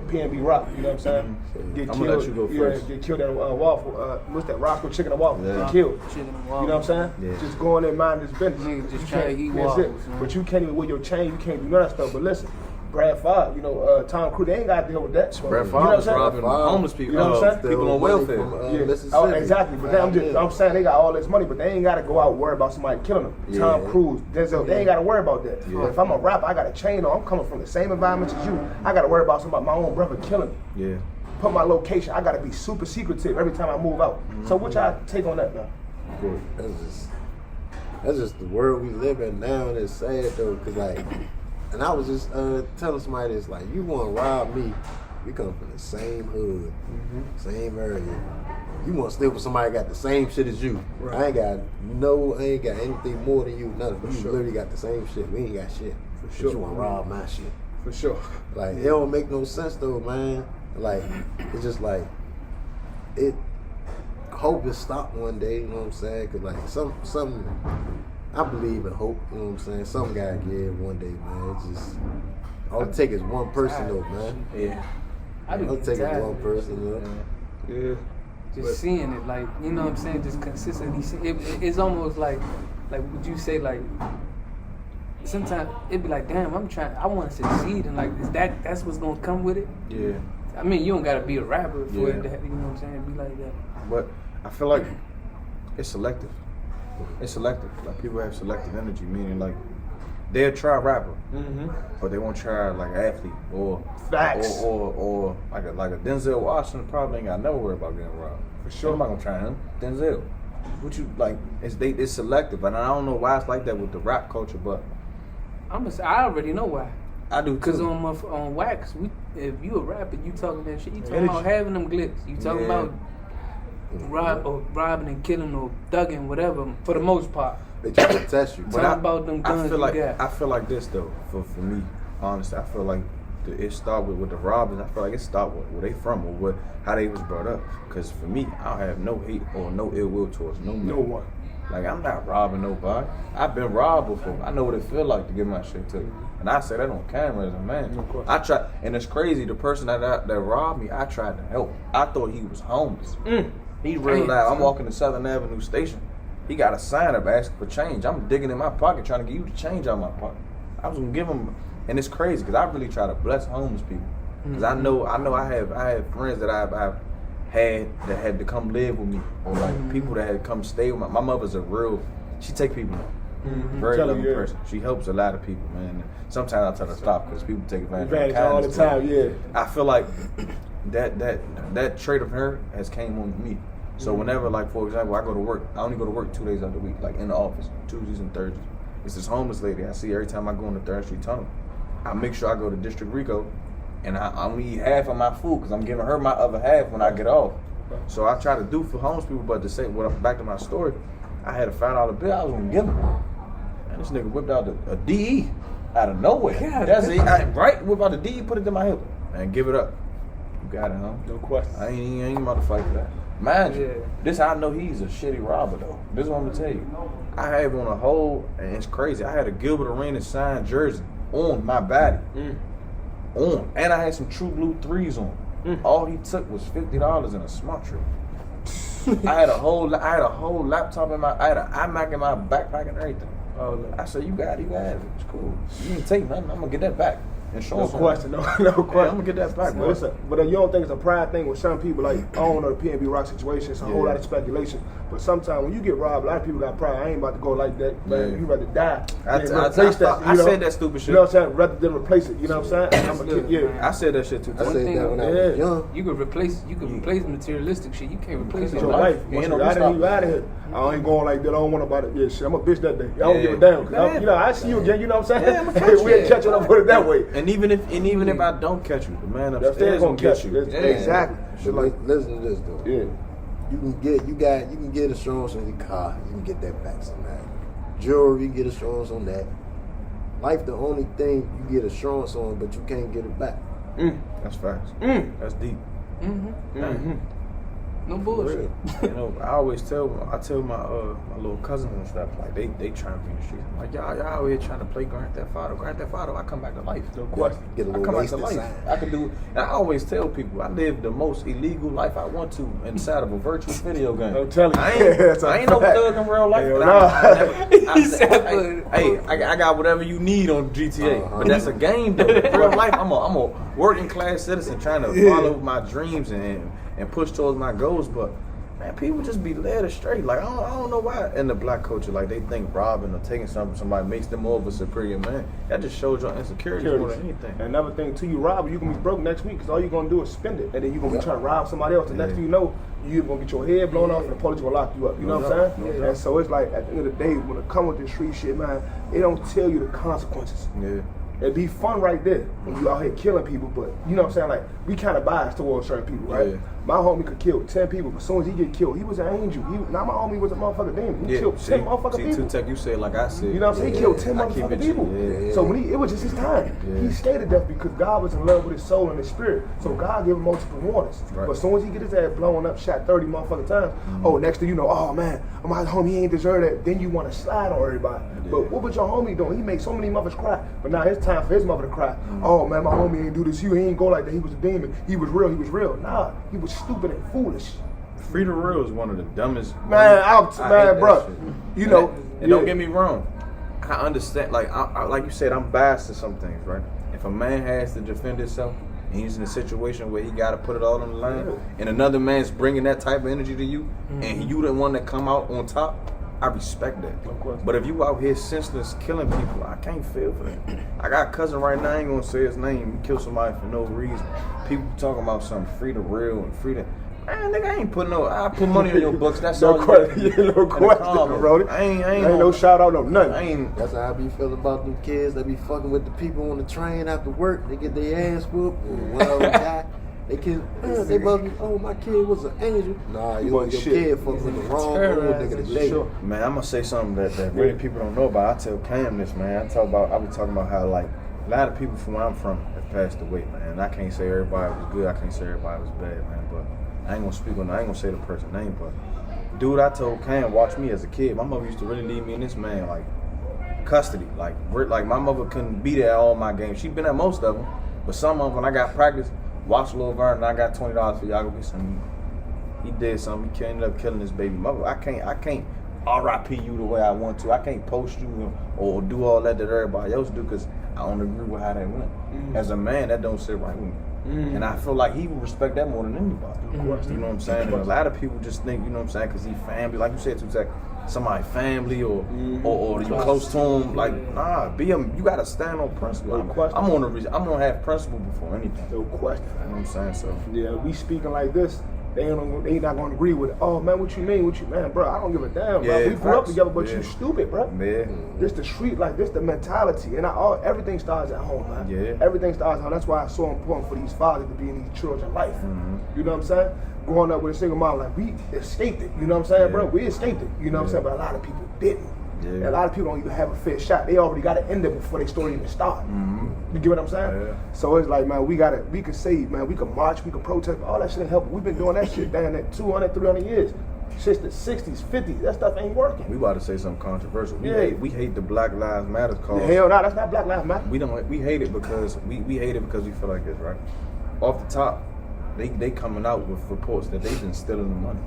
PNB Rock, you know what I'm saying? Get I'm killed. gonna let you go first. Get killed at waffle. What's that? Roscoe Chicken and Waffle. Yeah. Get killed. Chicken and You know what I'm saying? Yeah. Just going in mind his business. Niggas just You trying can't- to eat that's it. waffles, man. But you can't even wear your chain. You can't do none of that stuff. But listen, Brad Favre, Tom Cruise, they ain't got to deal with that. Brett You Favre know what I'm was saying? robbing homeless people, You know what I'm saying? people on welfare. Yeah. Mississippi. Oh, exactly. But Right. I'm saying they got all this money, but they ain't got to go out and worry about somebody killing them. Yeah. Tom Cruise, Denzel, they ain't got to worry about that. Yeah. But if I'm a rapper, I got a chain on. I'm coming from the same environment as you. I got to worry about somebody, my own brother killing me. Yeah. Put my location. I got to be super secretive every time I move out. So what y'all take on that now? That's just the world we live in now, and it's sad though, cause like, and I was just telling somebody this, like, you want to rob me? We come from the same hood, same area. You want to steal from somebody that got the same shit as you? Right. I ain't got anything more than you. Nothing. You literally got the same shit. We ain't got shit. But sure. you want to rob my shit? For sure. Like, it don't make no sense though, man. Like, it's just like, hope it stop one day, you know what I'm saying? Cause like, I believe in hope, you know what I'm saying? Some guy give one day, man. It's just, all it take is one person though, man. Yeah. I do All it get take is tired one of it. person, you know? Yeah. Just seeing it, like, you know what I'm saying, just consistently. It's almost like would you say, like, sometimes it'd be like, damn, I want to succeed, and like, that's what's gonna come with it? Yeah. I mean, you don't gotta be a rapper for it Yeah. to, you know what I'm saying, be like that. But I feel like it's selective. It's selective. Like people have selective energy, meaning like they'll try rapper, but they won't try like athlete or Facts. or like a Denzel Washington. Probably ain't got never worry about getting robbed. For sure. I'm not gonna try him. Denzel. What you like? It's selective, and I don't know why it's like that with the rap culture, but I already know why. I do Cause too. on Wax, if you a rapper, you talking that shit. You talking Energy. about having them glitz. You talking Yeah. about robbing and killing or thugging, whatever. For the most part, They try to test you. Talk about them guns feel you like got. I feel like this though. For me, honestly, I feel like it started with the robbers. I feel like it started with where they from or how they was brought up. Cause for me, I don't have no hate or no ill will towards no man. No one. Like I'm not robbing nobody. I've been robbed before. I know what it feel like to get my shit took. And I say that on camera as a man. Of course. I try, and it's crazy. The person that robbed me, I tried to help. I thought he was homeless. He realized I'm walking to Southern Avenue Station. He got a sign up asking for change. I'm digging in my pocket trying to get you the change out of my pocket. I was gonna give him, and it's crazy because I really try to bless homeless people. Because I know I have friends that I've had that had to come live with me, or like people that had come stay with my mother's she take people in. Very Tell her, loving yeah. person. She helps a lot of people, man. Sometimes I tell her to stop because people take Advantage of all the kindness, time, but yeah. I feel like that trait of her has came on me. So whenever, like for example, I go to work, I only go to work 2 days out of the week, like in the office, Tuesdays and Thursdays. It's this homeless lady I see every time I go in the 3rd Street Tunnel. I make sure I go to District Rico, and I only eat half of my food because I'm giving her my other half when I get off. So I try to do for homeless people, but to say, back to my story, I had a $5 bill I was gonna give him. And this nigga whipped out a DE out of nowhere. God. That's it. Whip out the DE, put it in my hip, and give it up. You got it, huh? No question. I ain't about to fight for that. Mind you, Yeah. this how I know he's a shitty robber though. This is what I'm gonna tell you. I have on a whole, and it's crazy. I had a Gilbert Arenas signed jersey on my body, and I had some True Blue 3s on. All he took was $50 in a smart trip. I had a whole laptop I had an iMac in my backpack and everything. I said, you got it. It's cool. You didn't take nothing. I'm gonna get that back. No question, no question. I'm gonna get that back, bro. But you don't think it's a pride thing with some people? Like, I don't know the PNB Rock situation. It's a whole lot of speculation. But sometimes when you get robbed, a lot of people got pride. I ain't about to go like that, man. Yeah. You rather die I than replace that. I said that stupid shit. You know what I'm saying? Rather than replace it. You know what I'm saying? I'm a kid, yeah. I said that shit too. I said thing- that when I Yeah. was young. You could replace materialistic shit. You can't replace It's your your life. life. You Once ain't you no out of here, you stop. out of here. I ain't going like that. I don't want about it. Yeah, shit. I'm a bitch that day. I don't Yeah. give a damn. 'Cause Yeah. you know, I see you again. You know what I'm saying? Yeah, I'ma catch We you. ain't catch it. I put it that way. And And even if I don't catch you, the man They're upstairs still gonna gonna get catch you. you. Exactly. So like, listen to this though. Yeah. You can get insurance on your car. You can get that back somehow. Jewelry, you can get insurance on that. Life, the only thing you get insurance on, but you can't get it back. That's facts. That's deep. No bullshit. You know, I tell my my little cousins and stuff, like they trying to be in the streets. I'm like, y'all out here trying to play Grand Theft Auto. I come back to life. No question. Get a I little come back to wasted life. side. I can do. And I always tell people, I live the most illegal life I want to inside of a virtual video game. I'm telling you. I ain't no thug in real life. Hell but He said, I got whatever you need on GTA, but that's a game though. In real life, I'm a working class citizen trying to follow my dreams and push towards my goals, but. Man, people just be led astray. Like I don't know why in the black culture, like they think robbing or taking something from somebody makes them more of a superior man. That just shows your insecurities more than anything. And another thing too, you rob, you gonna be broke next week because all you gonna do is spend it, and then you gonna be trying to rob somebody else. The next thing you know, you gonna get your head blown off, and the police gonna lock you up. You know what I'm saying? And so it's like at the end of the day, when it come with this street shit, man, they don't tell you the consequences. Yeah. It'd be fun right there when you out here killing people, but you know what I'm saying? Like, we kind of biased towards certain people, right? Yeah. My homie could kill 10 people, but as soon as he get killed, he was an angel. Now my homie was a motherfucking demon. He killed 10 motherfucking people. Tech, you said like I said. You know what I'm saying? He killed 10 I keep motherfucking it- people. yeah. So it was just his time. Yeah. He stayed to death because God was in love with his soul and his spirit. So God gave him multiple warnings. Right. But as soon as he get his ass blown up, shot 30 motherfucking times, oh, next thing you know, oh man, my homie, he ain't deserve that. Then you want to slide on everybody. Yeah. But what was your homie doing? He made so many mothers cry. But now it's time for his mother to cry. Oh man, my homie ain't do this. He ain't go like that. He was a demon. He was real. Nah, he was stupid and foolish. Free the Real is one of the dumbest. Man, I hate that bro. shit. You know, and don't get me wrong. I understand. Like, like you said, I'm biased to some things, right? If a man has to defend himself and he's in a situation where he got to put it all on the line, and another man's bringing that type of energy to you, and you the one that come out on top, I respect that. Of course. But if you out here senseless killing people, I can't feel for that. I got a cousin right now, I ain't gonna say his name. He killed somebody for no reason. People talking about something free the real and free the. Man, nigga, I ain't put I put money on your books. That's all. No question, bro. I ain't no shout out, no nothing. I ain't. That's how I be feeling about them kids that be fucking with the people on the train after work. They get their ass whooped. Or one of them die. They kid, they must be, oh, my kid was an angel. Nah, your kid fucking with the wrong old nigga today. Man, I'm gonna say something that really people don't know about. I tell Cam this, man. I was talking about how like a lot of people from where I'm from have passed away, man. I can't say everybody was good. I can't say everybody was bad, man. But I ain't gonna speak on. I ain't gonna say the person's name, but dude, I told Cam, watch me as a kid. My mother used to really leave me in this man like custody. Like my mother couldn't be there at all my games. She'd been at most of them, but some of them when I got practice, watch Lil Vernon. I got $20 for y'all go get some. He did something. He ended up killing his baby mother. I can't R.I.P. you the way I want to. I can't post you or do all that everybody else do because I don't agree with how that went. As a man, that don't sit right with me. And I feel like he would respect that more than anybody. You know what I'm saying? And a lot of people just think, you know what I'm saying, because he family, like you said, Tutek, somebody family or you close to him. Like, nah, you gotta stand on principle. I'm gonna have principle before anything. No question. You know what I'm saying? So yeah, we speaking like this. They not gonna agree with it. Oh man, what you mean? Man, bro, I don't give a damn, bro. Yeah, we grew up facts. together, but Yeah. you stupid, bro. Yeah. This the street, like this the mentality, and everything starts at home, man. Yeah. Everything starts at home. That's why it's so important for these fathers to be in these children's life. You know what I'm saying? Growing up with a single mom, like we escaped it. You know what I'm saying, bro? We escaped it. You know what I'm saying? But a lot of people didn't. Yeah. And a lot of people don't even have a fair shot. They already got to end it before they story even start. You get what I'm saying? Yeah. So it's like, man, we can save, man. We can march, we can protest, all that shit ain't helping. We've been doing that shit down there 200, 300 years. Since the 60s, 50s, that stuff ain't working. we about to say something controversial. Yeah. We hate the Black Lives Matter cause. Hell no, that's not Black Lives Matter. We hate it because we hate it because we feel like this, right? Off the top, they coming out with reports that they've been stealing the money.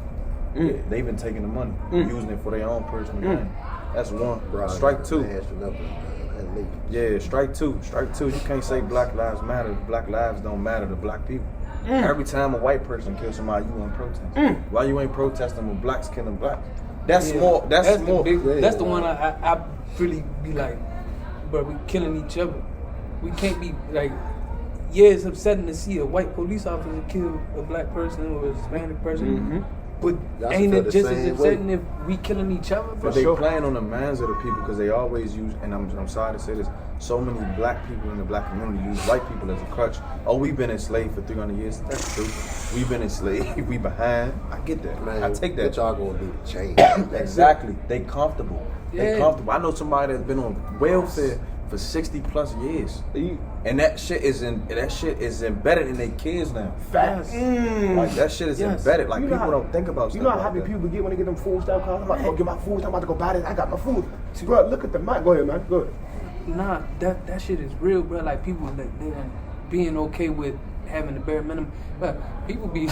They've been taking the money, using it for their own personal gain. That's one. Strike two. Yeah, strike two. You can't say Black Lives Matter. Black lives don't matter to black people. Every time a white person kills somebody, you want to protest. Why you ain't protesting when blacks killing blacks? That's more. That's more. That's the one I really be like, bro, we killing each other. We can't be like, yeah, it's upsetting to see a white police officer kill a black person or a Hispanic person. But Y'all ain't feel it the just as same upsetting if we killing each other, bro? But they sure. playing on the minds of the people because they always use, and I'm sorry to say this, so many black people in the black community use white people as a crutch. Oh, we've been enslaved for 300 years. That's true. We've been enslaved. We behind. I get that. Man, I take what that. y'all gonna do to change? Exactly. They comfortable. They Yeah. comfortable. I know somebody that's been on welfare for 60 plus years, and that shit is embedded in their kids now. Facts. Like that shit is Yes. embedded. Like You know people how- don't think about You stuff know how like happy that. people get when they get them food stamp cards? I'm about to go get my food. I'm about to go buy this. I got my food. Bro, look at the mic. Go ahead, man. Go ahead. Nah, that shit is real, bro. Like people like they being okay with having the bare minimum. But people be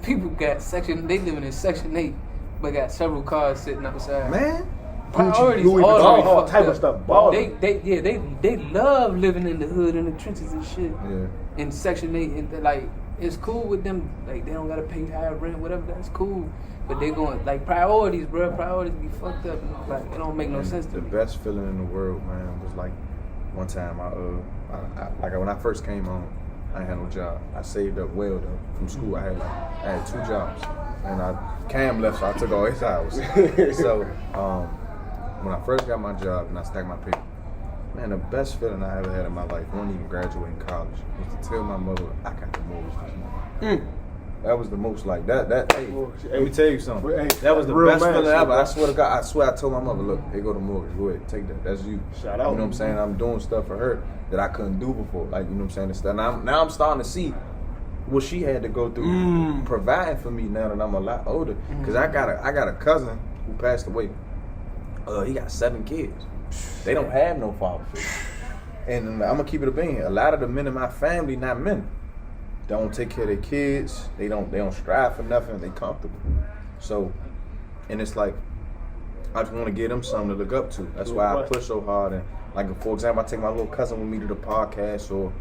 people got they living in Section 8, but got several cars sitting outside. Man, Priorities Louis all Vuitton, the way all fucked type of up. stuff, ballin'. They love living in the hood in the trenches and shit. yeah. In Section 8, and like it's cool with them. Like they don't gotta pay high rent, whatever. That's cool. But they going like priorities, bro. Priorities be fucked up. Like it don't make no sense to The me. best feeling in the world, man, was like one time I like when I first came home, I ain't had no job. I saved up well though from school. I had 2 jobs, and Cam left, so I took all his hours. So when I first got my job and I stacked my paper, man, the best feeling I ever had in my life, wasn't even graduating college, was to tell my mother I got the mortgage this morning. That was the most like that. Hey, let me tell you something. Hey, That was the real best man feeling shit, ever. bro. I swear to God, I told my mother, look, here go the mortgage. Go ahead, take that. That's you. Shout out. You know what I'm saying? I'm doing stuff for her that I couldn't do before. Like, you know what I'm saying? And stuff. Now I'm starting to see what she had to go through providing for me now that I'm a lot older. Because I got a cousin who passed away. He got 7 kids. They don't have no father figure. And I'm gonna keep it a bean. A lot of the men in my family, not men, don't take care of their kids. They don't strive for nothing. They comfortable. So, and it's like I just want to give them something to look up to. That's why I push so hard. And like for example, I take my little cousin with me to the podcast, or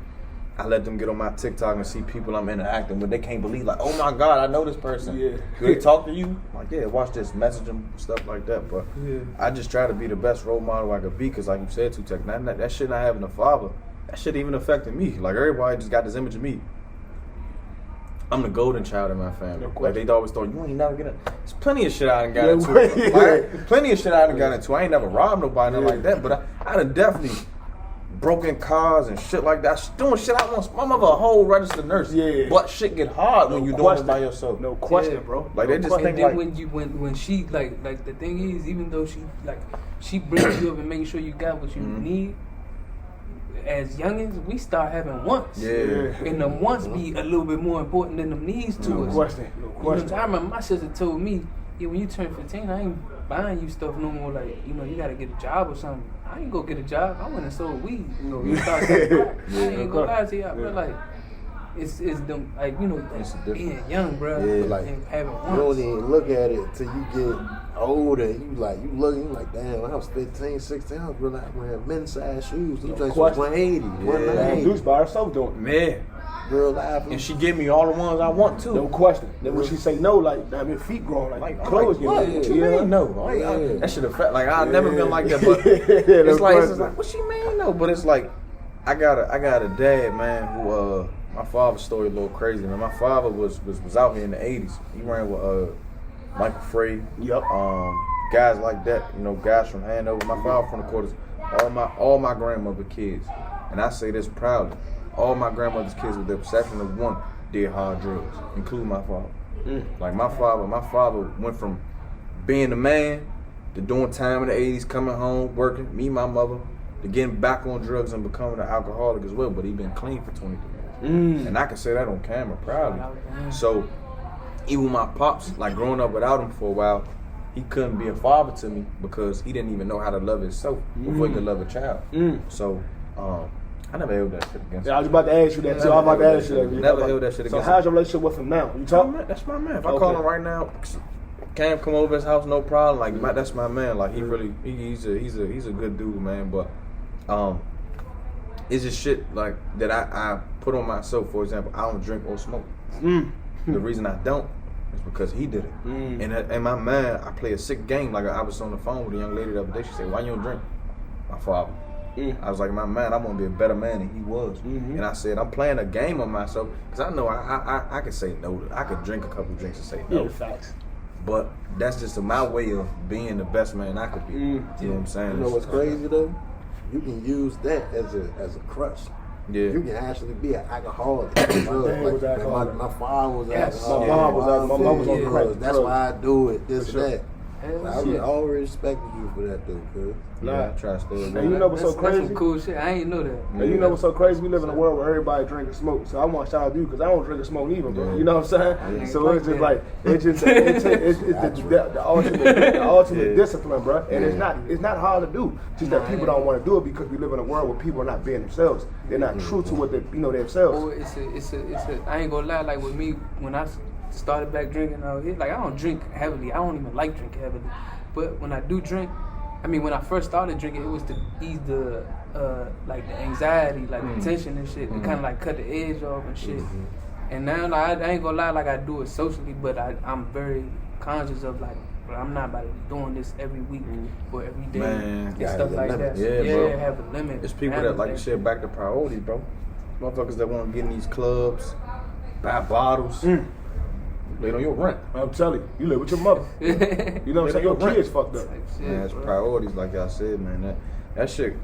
I let them get on my TikTok and see people I'm interacting with. They can't believe, like, oh my God, I know this person. Yeah. Do they talk to you? Like, yeah, watch this, message them, stuff like that. But Yeah. I just try to be the best role model I could be, because like you said, Tutek, that shit not having a father, that shit even affected me. Like, everybody just got this image of me. I'm the golden child in my family. No Like, they always thought, you ain't never get in. There's plenty of shit I done got Yeah, into. yeah. Like, plenty of shit I done got into. I ain't never robbed nobody, nothing like that. But I done definitely broken cars and shit like that. Doing shit I want. My mother a whole registered nurse. Yeah. But shit get hard when you doing it by yourself. No question, Yeah. bro. Like, no they just question. And think then like- when she like the thing is, even though she brings you up and making sure you got what you need, as youngins we start having wants. Yeah. And the wants be a little bit more important than the needs to No us. question. No You know, question. I remember my sister told me, yeah, when you turn 15, I ain't buying you stuff no more. Like, you know, you gotta get a job or something. I ain't go get a job. I went and sold weed. You know, you start selling crack. I ain't gonna lie to y'all, bro. Like, it's them, like, you know, It's like, different. being young, bro, Yeah, like, and having You don't wants. even look at it till you get older. You like, damn, when I was 15, 16, I was really like wearing men's size shoes. Them joints was question. 180, Man, 190. Deuce by herself doing it. Man. Real life. And she give me all the ones I want too. No question. Then when she say no, like, damn, your feet growing, like clothes what? getting What you mean no? Like, Yeah. that should affect. Like, I've never been like that, but Yeah, it's no like question. what she mean no? But it's like I got a dad, man, who my father's story a little crazy, man. My father was out here in the 80s. He ran with Michael Frey, Yep. guys like that, you know, guys from Hanover. My father from the quarters, all my grandmother kids, and I say this proudly. All my grandmother's kids, with the exception of one, did hard drugs, including my father. Like my father went from being the man to doing time in the 80s, coming home, working, me and my mother, to getting back on drugs and becoming an alcoholic as well. But he been clean for 23 years. And I can say that on camera proudly. So even my pops, like growing up without him for a while, he couldn't be a father to me because he didn't even know how to love himself before he could love a child. So I never held that shit against him. Yeah, I was about to ask you that too. I was about to ask you that. Never held that shit So against how's your relationship with him now? You talk? That's my man. If I Okay. call him right now, Cam come over his house, no problem. Like that's my man. Like he really, he's a good dude, man. But it's just shit like that I put on myself. For example, I don't drink or smoke. The reason I don't is because he did it. And in my mind, I play a sick game. Like I was on the phone with a young lady the other day. She said, "Why you don't drink?" My father. I was like, my man, I want to be a better man than he was. And I said, I'm playing a game on myself because I know I could say no. I could drink a couple drinks and say no. Yeah, facts. But that's just my way of being the best man I could be. You know what I'm saying? You know what's crazy though? You can use that as a crutch. Yeah. You can actually be an alcoholic. dad was alcoholic. My father was Yes. alcoholic. My mom was on Yeah, crack. that's why I do it. This For and sure. that. Hell I shit. always respected you for that though, cuz. Yeah, I try to stay away. And you know what's so That's crazy? some cool shit. I ain't know that. And you know what's so crazy? We live in a world where everybody drink and smoke. So I want to shout out to you because I don't drink and smoke either, bro. Yeah. You know what I'm saying? Yeah. So it's just like it's the ultimate discipline, bro. And it's not hard to do. Just that people don't want to do it because we live in a world where people are not being themselves. They're not true to what they themselves. Oh, it's a. I ain't gonna lie. Like with me, when I started back drinking out here, like I don't drink heavily. I don't even like drinking heavily. But when I do drink, I mean, when I first started drinking, it was to ease the like the anxiety, like the tension and shit, to kind of like cut the edge off and shit. And now, like, I ain't gonna lie, like I do it socially, but I'm very conscious of like, bro, I'm not about to be doing this every week or every day Man. and Yeah, stuff have like a that. limit. Yeah, bro. Have a limit. It's people that, like you said, back to priorities, bro. Motherfuckers that want to get in these clubs, buy bottles, lay on your rent. I'm telling you, you live with your mother. You know what I'm saying? Your kids fucked up. Man, it's priorities, like y'all said, man. That shit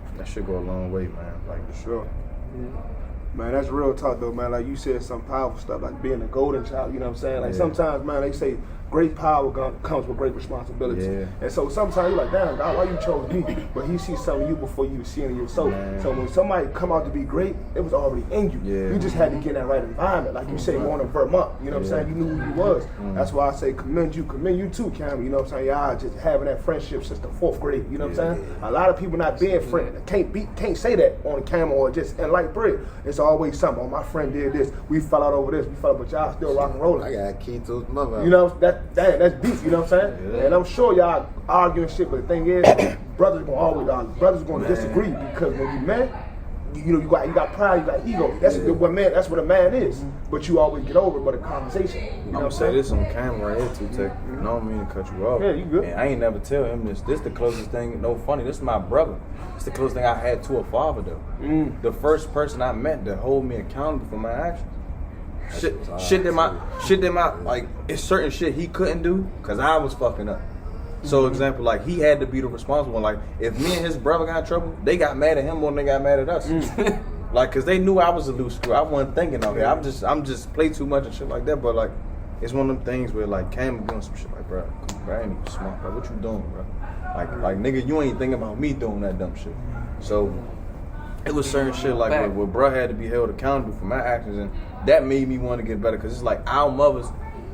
go a long way, man. Like, Sure. Man, that's real talk though, man. Like you said, some powerful stuff, like being a golden child. You know what I'm saying? Like Yeah. sometimes, man, they say great power comes with great responsibility. Yeah. And so sometimes you're like, damn, God, why you chose me? But He sees something in you before you see it in yourself. Man. So when somebody come out to be great, it was already in you. Yeah. You just had to get in that right environment. Like you say, going to Vermont. You know what I'm saying? You knew who you was. That's why I say commend you too, Cam. You know what I'm saying? Y'all just having that friendship since the 4th grade. You know what I'm saying? A lot of people not being friends. Can't say that on camera or just in light bread. It's always something. Oh, my friend did this. We fell out over this. We fell out, but y'all still rock and rolling. I got Keto's mother. You know, that's beef, you know what I'm saying? Yeah. And I'm sure y'all arguing shit, but the thing is, brothers gonna always argue. Brothers gonna disagree because when you man, you got pride, you got ego. That's what a man is. But you always get over it, but a conversation. You know I'm what gonna I'm say saying? this on camera right here, too, Tech. I don't mean to cut you off. Yeah, you good. And I ain't never tell him this. This the closest thing, no funny, this is my brother. It's the closest thing I had to a father, though. The first person I met to hold me accountable for my actions. Shit that my like, it's certain shit he couldn't do because I was fucking up. So example, like he had to be the responsible one. Like if me and his brother got in trouble, they got mad at him more than they got mad at us. Like, cause they knew I was a loose screw. I wasn't thinking of it. I'm just play too much and shit like that. But like, it's one of them things where like Cam doing some shit like, bro, I ain't even smart, bro. What you doing, bro? Like nigga, you ain't thinking about me doing that dumb shit. So it was certain shit like where bro had to be held accountable for my actions, and that made me want to get better. Cause it's like our mothers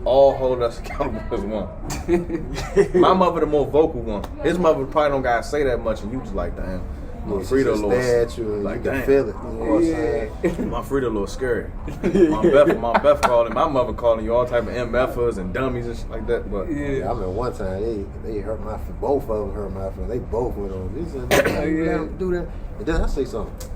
all hold us accountable as one. My mother the more vocal one. His mother probably don't gotta say that much, and you just like, damn. My Frida a little at you and like, you can damn. feel it. You know what I'm saying? My Frida a little scary. My Beth calling, my mother calling you all type of MFers and dummies and shit like that. But Yeah, I remember one time they hurt my feelings. Both of them hurt my feelings. They both went on. They said, "Man, do that." And then I say something.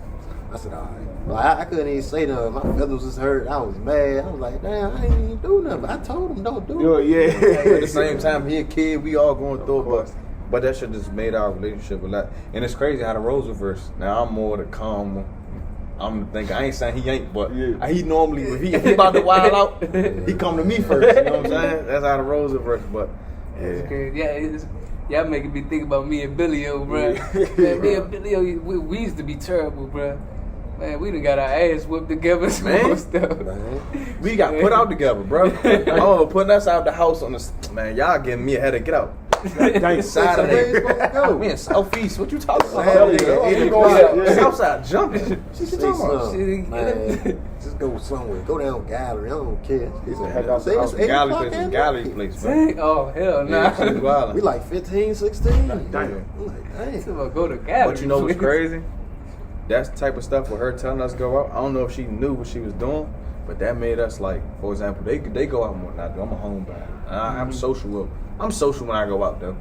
I said, "All right." Like, I couldn't even say nothing. My feathers was hurt. I was mad. I was like, "Damn, I ain't even do nothing." But I told him, "Don't do it." Yeah. at the same time, he a kid, we all going through it. But that shit just made our relationship a lot. And it's crazy how the roles reverse. Now I'm more the calm one. I'm thinking, I ain't saying he ain't, but he normally, if he about to wild out, he come to me first. You know what I'm saying? That's how the roles reverse. But It's crazy. Y'all making me think about me and Billy O, bro. Man, me and Billy O, we used to be terrible, bro. Man, we done got our ass whooped together. Man. Stuff. Man. we got put out together, bro. Oh, putting us out the house on the, man, y'all giving me a headache. Get out. Saturday. We in Southeast. What you talking about? Southside jumping. She She said, talking about "Son, man, just go somewhere. Go down gallery. I don't care." He said, heck out Say the it's house. 8 gallery o'clock place, at gallery night. place, bro. Dang, oh, hell nah. Yeah, she was wildin'. We like 15, 16. Damn. I'm like, dang. It's about go to gallery. But you know what's crazy? That's the type of stuff with her telling us to go out. I don't know if she knew what she was doing, but that made us like, for example, they go out more than I do. I'm a homebody. I'm social. I'm social when I go out though.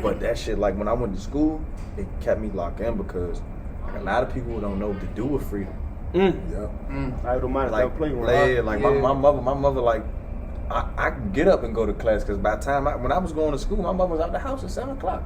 But that shit, like when I went to school, it kept me locked in because like a lot of people don't know what to do with freedom. Yep. I don't mind Like, that playing my mother, like, I could get up and go to class because by the time when I was going to school, my mother was out the house at 7 o'clock.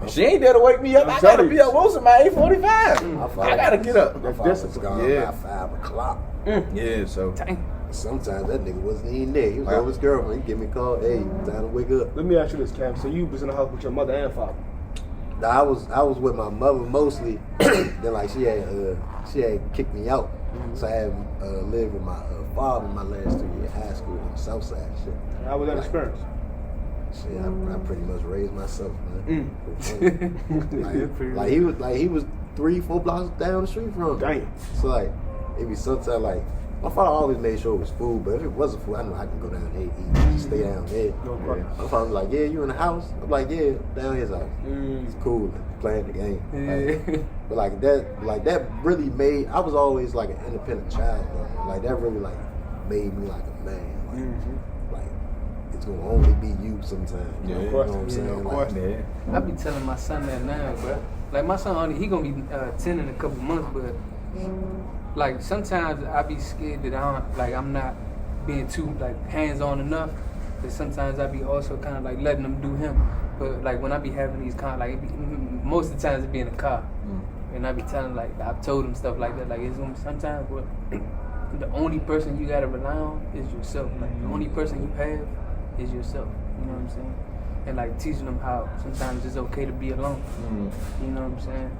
She ain't there to wake me up. I gotta be up Wilson by 8:45. I gotta get up. My father was gone Yeah. by 5 o'clock. Yeah, so Dang. Sometimes that nigga wasn't even there. He was over his girlfriend. He give me a call. Hey, time to wake up. Let me ask you this, Cam. So you was in the house with your mother and father? Now, I was with my mother mostly. Then like she had kicked me out, so I had lived with my father my last 2 years of high school on the south side. And shit. How was that experience? Shit, I pretty much raised myself, man. Pretty Like he was 3-4 blocks down the street from me. Damn. So like it be sometimes like my father always made sure it was food, but if it wasn't food, I knew I could go down there and eat. Just stay down there. No problem. My father was like, "Yeah, you in the house?" I'm like, "Yeah, down his house." It's cool, playing the game. Yeah. But like that really made. I was always like an independent child, though. Like that really like made me like a man. Like it's gonna only be you sometimes. Yeah. You know what I'm saying? No Like, question. yeah. I be telling my son that now, bro. Like my son, he gonna be 10 in a couple months, but like sometimes I be scared that I'm not being too like hands on enough. But sometimes I be also kind of like letting him do him. But like when I be having these kind of like most of the times it be in the car, and I be telling like I've told him stuff like that. Like it's gonna sometimes but the only person you gotta rely on is yourself. Like the only person you have is yourself. You know what I'm saying? And like teaching them how sometimes it's okay to be alone. You know what I'm saying?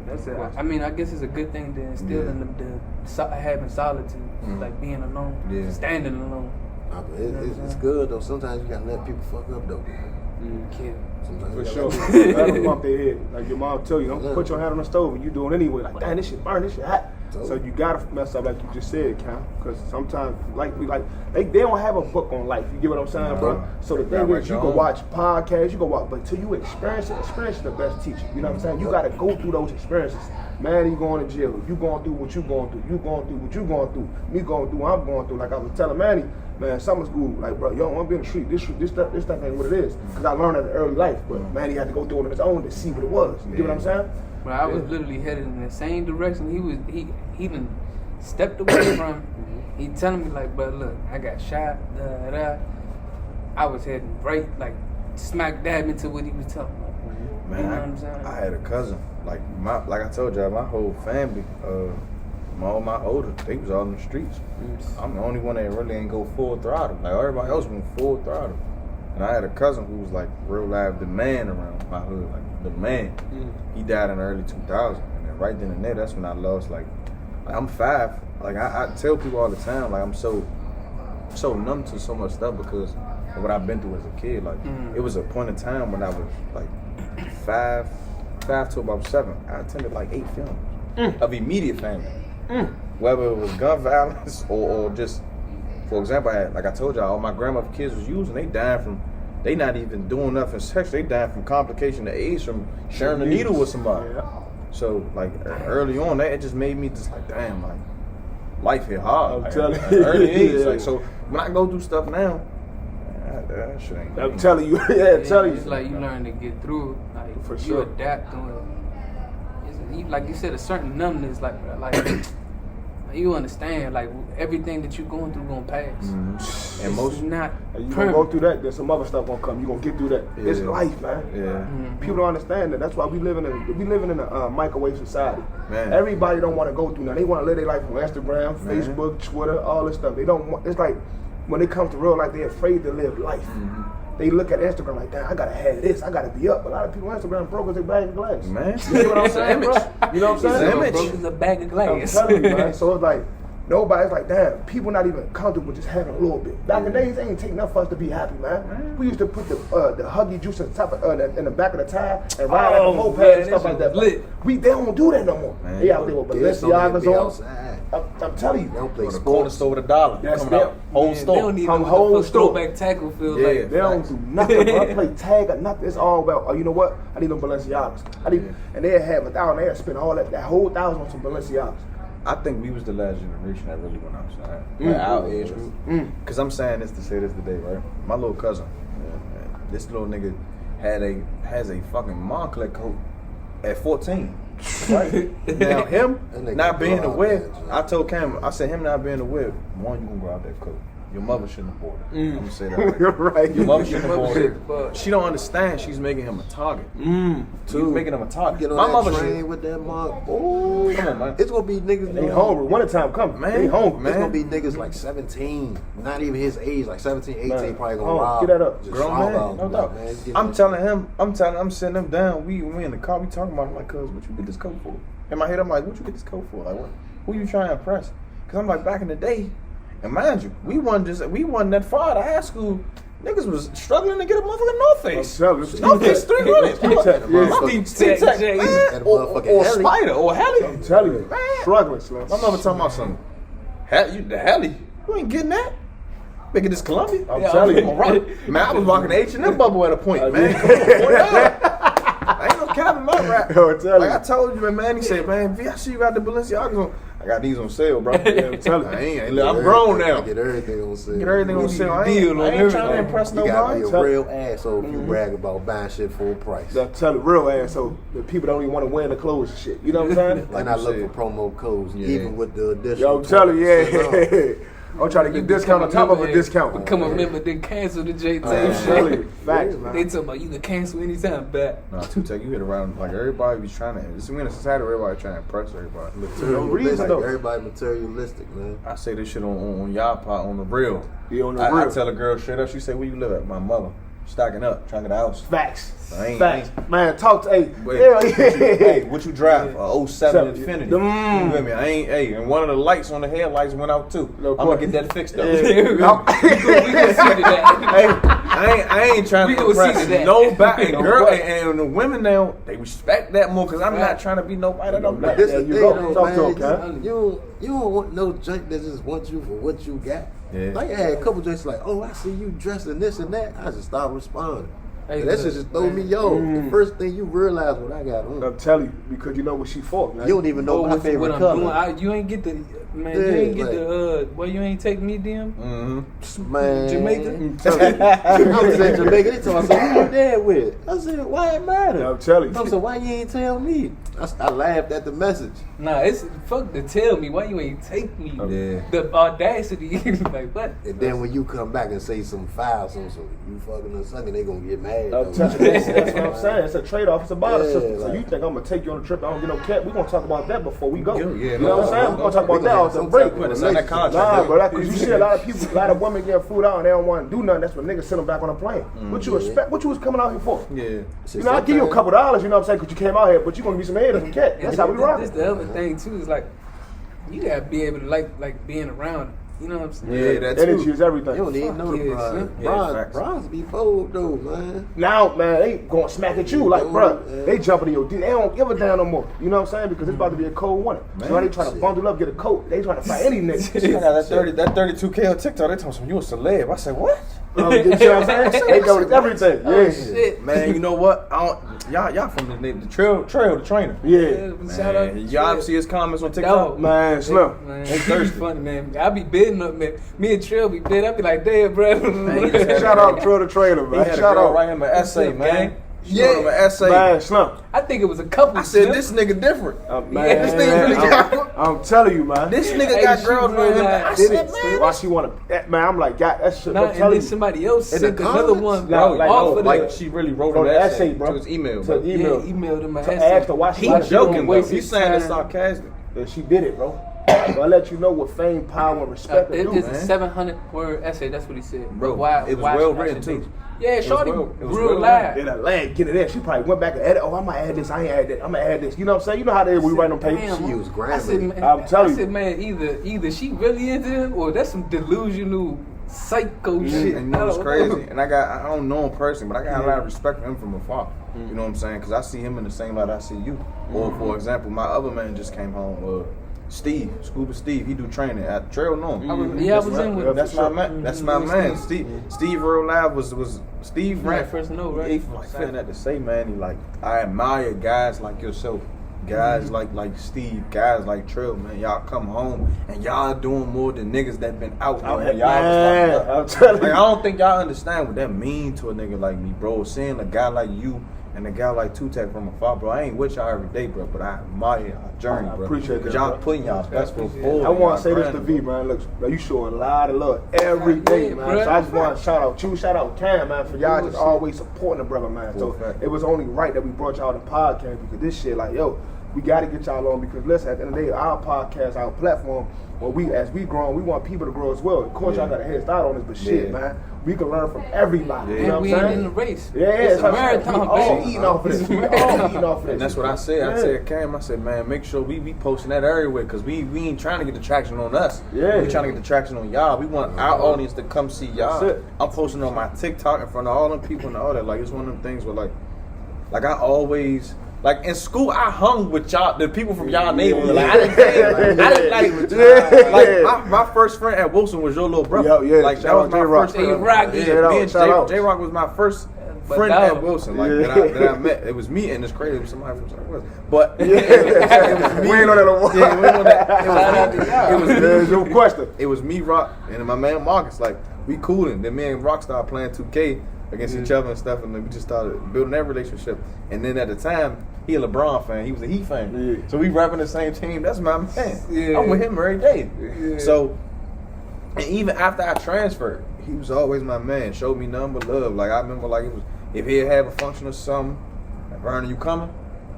That's it. I mean, I guess it's a good thing to instill in the having solitude, like being alone, standing alone. It's good though. Sometimes you gotta let people fuck up though. Kid. Sometimes For you sure. gotta let Let them bump their head. Like your mom tell you, don't put your hand on the stove and you do it anyway. Like, damn, this shit burn, this shit hot. So you gotta mess up like you just said, Cam. Because sometimes they don't have a book on life. You get what I'm saying, bro? So the thing is, you can watch podcasts, you can watch, but till you experience is the best teacher. You know what I'm saying? You gotta go through those experiences. Man, you going to jail. You going through what you going through. You going through what you going through. Me going through what I'm going through. Like I was telling Manny, man, summer school, like, bro, you don't want to be in the street. This stuff ain't what it is. Because I learned at an early life. But Manny had to go through it on his own to see what it was. You get what I'm saying? But I was literally headed in the same direction. He even stepped away from. He telling me like, but look, I got shot. I was heading right smack dab into what he was telling me. Man, you know what I'm saying? I had a cousin. Like I told y'all, my whole family, my older, they was all in the streets. I'm the only one that really ain't go full throttle. Like everybody else went full throttle. And I had a cousin who was like real live the man around my hood, like the man. He died in the early 2000s, and then right then and there, that's when I lost like I'm 5. Like I tell people all the time, like I'm so numb to so much stuff because of what I've been through as a kid. Like it was a point in time when I was like 5 to about 7. I attended like 8 funerals of immediate family, whether it was gun violence or just, for example, I told y'all, all my grandmother's kids was using. They not even doing nothing sex. They dying from complication of AIDS from sharing a needle with somebody. Yeah. So like early on, that it just made me just like, damn, like life hit hard. I'm telling at you. early age. Yeah. Like so, when I go through stuff now, that shit ain't. I'm telling you. Yeah, telling It's you. like you learn to get through it. Like For you sure. adapt to it. Like you said, a certain numbness. Like you understand. Like everything that you're going through gonna pass. And most It's not And you gonna permanent. go through that, then some other stuff gonna come. You gonna get through that. It's Yeah. life, man. yeah. People don't understand that. That's why we living in a microwave society. Man. Everybody don't want to go through that. They want to live their life on Instagram, Facebook, Twitter, all this stuff. They don't want. It's like when it comes to real life, they're afraid to live life. They look at Instagram like, damn, I gotta have this. I gotta be up. A lot of people on Instagram broke as a bag of glass. Man. You know what I'm saying, bro? You know what I'm saying? Image. Broke as a bag of I'm glass. telling you, man. So it's like nobody's like, damn, people not even comfortable just having a little bit. Back in the days, it ain't take enough for us to be happy, man. We used to put the Huggy juice in the back of the tire and ride like a moped man, and stuff that like shit that. was lit. They don't do that no more. Man. They out there with Balenciagas be on. outside. I'm telling you. They don't play Go to the corner sports. store with $1. That's Coming out them. whole Man, store. They don't even From know whole what the store. throwback tackle feels Yeah. like. They don't do nothing, bro. I play tag or nothing. It's all about, oh, you know what? I need them Balenciagas. And they'll have $1,000. They'll spend all that whole $1,000 on some Balenciagas. I think we was the last generation that really went outside. Like our age group. Cause I'm saying this to say this today, right? My little cousin, this little nigga has a fucking Moncler coat at 14. Right? Now him That nigga not being go out aware, there, John. I told Cam, I said him not being aware, one, you gonna go out that coat. Your mother shouldn't have bought it. I'm gonna say that. Right. Right. Your mother shouldn't have Your bought mother it. should've bought it. She don't understand. She's making him a target. She's making him a target. Get on My that mother train should. with that mark. Oh, Come on, man. It's gonna be niggas. They hungry. Winter time coming. Man, They hungry. man. It's gonna be niggas like 17, not even his age, like 17, 18, Man, probably gonna oh, rob. get that up. Just Grown rob man, out. no Like, doubt. man, get I'm that- telling him, I'm sitting him down. We in the car, we talking about it. I'm like, cuz, what you get this coat for? In my head, I'm like, what you get this coat for? Like, what? Who you trying to impress? Cause I'm like, back in the day, and mind you, we wasn't that far out of high school. Niggas was struggling to get a motherfucking North Face. I'm telling you. North Face 300. That motherfucking Or heli. Spider, or Heli. I'm telling you. Man. Struggling, Slim. My mother talking about something. The Heli? You ain't getting that. Making this Columbia. I'm telling you. Come on, rock. Man, I was rocking the H&M bubble at a point, man. Come on, boy, I ain't no cap in my rap. Yo, I'm telling Like you. I told you, man, he said, man, V, I see you got the Balenciagas on. I got these on sale, bro. Yeah, I'm telling you. I ain't, look, I'm grown now. Get everything on sale. Get everything on sale. I Deal on ain't trying to everything. impress You gotta be nobody. a real asshole if you brag about buying shit full price. I'm telling you, real ass. So the people don't even want to wear the clothes and shit. You know what I'm saying? Like I look for promo codes, Yeah. even with the additional. Yo, I'm telling you, 20% yeah. I'm trying to get discount on top of a discount. Become a member, then cancel the J I'm tape telling shit. you. Facts, man. They talk about you can cancel anytime back. Nah, Two-Tech, you hit around, like everybody be trying to, it's in a society where everybody trying to impress everybody. No reason, Like, though. everybody materialistic, man. I say this shit on y'all part, on the real. Yeah, on the I real. tell a girl straight up, she say, where you live at? My mother. Stocking up, trying to get a house. Facts. I ain't- Facts. Man, talk to, hey. Wait, Yeah, what you, hey, what you drive? A 07 Seven. Infinity. Mm. You with me? I ain't, hey, and one of the lights on the headlights went out too. No I'm gonna question. get that fixed though. Yeah. we gonna see to that. Hey, I ain't trying We to gonna see impress to that. nobody. No Girl, question. and the women now, they respect that more because I'm not Right. trying to be nobody that I'm But not. This Yeah, is the you thing, go. though, Talk to man. him, Cal. You don't want no junk that just wants you for what you got. Yeah. Like I had a couple drinks like, oh, I see you dressed in this and that. I just stopped responding. Hey, that look, shit just throw me off. The first thing you realize what I got on. I'm telling you, because you know what she for, man. You don't even know Oh, my what favorite I'm color. doing, you ain't get the man. Yeah, you ain't get like- the boy. You ain't take me them. Mm-hmm. Man. Jamaica? I'm telling you. I was in Jamaica. They told me, I said, who you there with? I said, why it matter? I'm telling I you. said, why you ain't tell me? I laughed at the message. Nah, it's fuck to tell me why you ain't take me. Yeah. The audacity, like what? And then when you come back and say some foul, so you fucking or something, they gonna get mad. I'm though. telling you. That's what I'm saying. It's a trade-off. It's a barter Yeah, system. So like- you think I'm gonna take you on a trip? I don't get no cat. We're gonna talk about that before we go. Yeah, you know what I'm saying? We're gonna talk about that off the break. Put us on that contract. Nah, bro, because you see a lot of people, a lot of women getting food out and they don't want to do nothing. That's when niggas send them back on a plane. What you expect? What you was coming out here for? Yeah. You know, I give you a couple dollars, you know what I'm saying, because you came out here, but you gonna give me some head and some cat. That's how we rock. This the other thing too is like you gotta be able to like being around. You know what I'm saying? Yeah, that Energy too. is everything. You don't even know the Yeah, bronze. son. Yeah, facts. Bronze be bold though, man. Now, man, they going to smack at you like, bruh, Yeah. they jumping in your D. They don't give a damn no more. You know what I'm saying? Because it's about to be a cold winter. So now they trying to bundle up, get a coat. They trying to fight any nigga. I got that 32K on TikTok. They told me you a celeb. I said what? You know what I'm saying? They go with everything. Oh, Yeah. shit. Man, you know what? I don't, y'all from the trail, the trainer. Yeah. Shout out. Man, y'all see his comments on Dog. TikTok? Man, Slim. Man, They he be thirsty. funny, man. I be bidding up, man. Me and Trill be bidding. I be like, damn, bro. Shout out to the trailer, He man. had a Shout girl out. write him an essay, man. She Yeah. wrote him an essay. Man, Slim. I think it was a couple. I said Slim. this nigga different. Man, this nigga really got. I'm telling you, man. This nigga Hey, got she girls really writing him. got- I Did said, it? man, Why she want to? Man, I'm like, God, that shit. Nah, I'm and telling then you. somebody else In the sent another comments? one, Nah, bro. like, off no, of like the. she really wrote From an the essay essay, bro. to his email. To Bro. Yeah, email. emailed him. To ask her why she He why she joking, don't bro. waste You his saying it's time. sarcastic? And she did it, bro. So I let you know what fame, power, and respect It do, is a man. 700-word essay. That's what he said. Bro, Why, it was why well should I written, should too. do- Yeah, Shorty it was real well live. In a leg, get it there. She probably went back and edited. Oh, I'm gonna add this. I ain't add that. I'm gonna add this. You know what I'm saying? You know how they we write on paper. Damn, She used I said, Grammarly. man, I'm telling I said, you. man, either she really into him or that's some delusional psycho shit. And you know I what's don't crazy? know. And I don't know him personally, but I got a lot of respect for him from afar. You know what I'm saying? Because I see him in the same light I see you. Or for example, my other man just came home. Steve, Scuba Steve, he do training at Trail Norm. Yeah, I was in with him. That's my man. That's my man. Steve Real Live was Steve Right, ran first know, right? He like saying that to say, man. He like I admire guys like yourself, guys like Steve, guys like Trail, man. Y'all come home and y'all doing more than niggas that been out there. when Y'all Man, was locked up. I'm telling Like, you. I don't think y'all understand what that mean to a nigga like me, bro. Seeing a guy like you and a guy like Two Tech from afar, bro. I ain't with y'all every day, bro, but I admire y'all journey, I bro. appreciate Cause that, y'all bro. putting y'all best foot forward. I want y'all to say this to grinding, V, man. Look, bro, you show a lot of love every Yeah, day, man. bro. So I just want to shout out you, shout out Cam, man, for y'all just always supporting the brother, man. So Full fact. it was only right that we brought y'all the podcast because this shit, like, yo, we got to get y'all on because listen, at the end of the day, our podcast, our platform, well, as we grow, we want people to grow as well. Of course, y'all got a head start on this, but shit, Yeah. man, we can learn from everybody. Yeah. You know And we what I'm ain't in the saying? race. Yeah, It's a what I'm saying. marathon, We all baby. eating off of this. It's a We all marathon. eating off of this. And that's what I said. I Yeah. said, Cam, I said, man, make sure we posting that everywhere because we ain't trying to get the traction on us. Yeah. We trying to get the traction on y'all. We want our audience to come see y'all. That's it. I'm posting on my TikTok in front of all them people and all that. Like, it's one of them things where, like I always, like in school, I hung with y'all, the people from y'all neighborhood. Like, I didn't like my first friend at Wilson was your little brother. Yeah, yeah. Like, Shout that was out my J-Rock. first friend. J-Rock. Yeah, Shout out, me and shout out. J-Rock was my first But friend that at was- Wilson, like Yeah. that I met. It was me, and it's crazy. It was somebody from Southwest, but We ain't on that no more. yeah, we ain't on that. Shout out to y'all. It was There's no question. it was me, Rock, and my man Marcus. Like, we coolin'. Then me and Rock started playing 2K against each other and stuff, and then we just started building that relationship. And then at the time, he a LeBron fan. He was a Heat fan. Yeah. So we rapping the same team. That's my man. Yeah. I'm with him every day. Yeah. So, and even after I transferred, he was always my man. Showed me nothing but love. Like, I remember, like, it was, if he'd have a function or something, like, Vernon, you coming?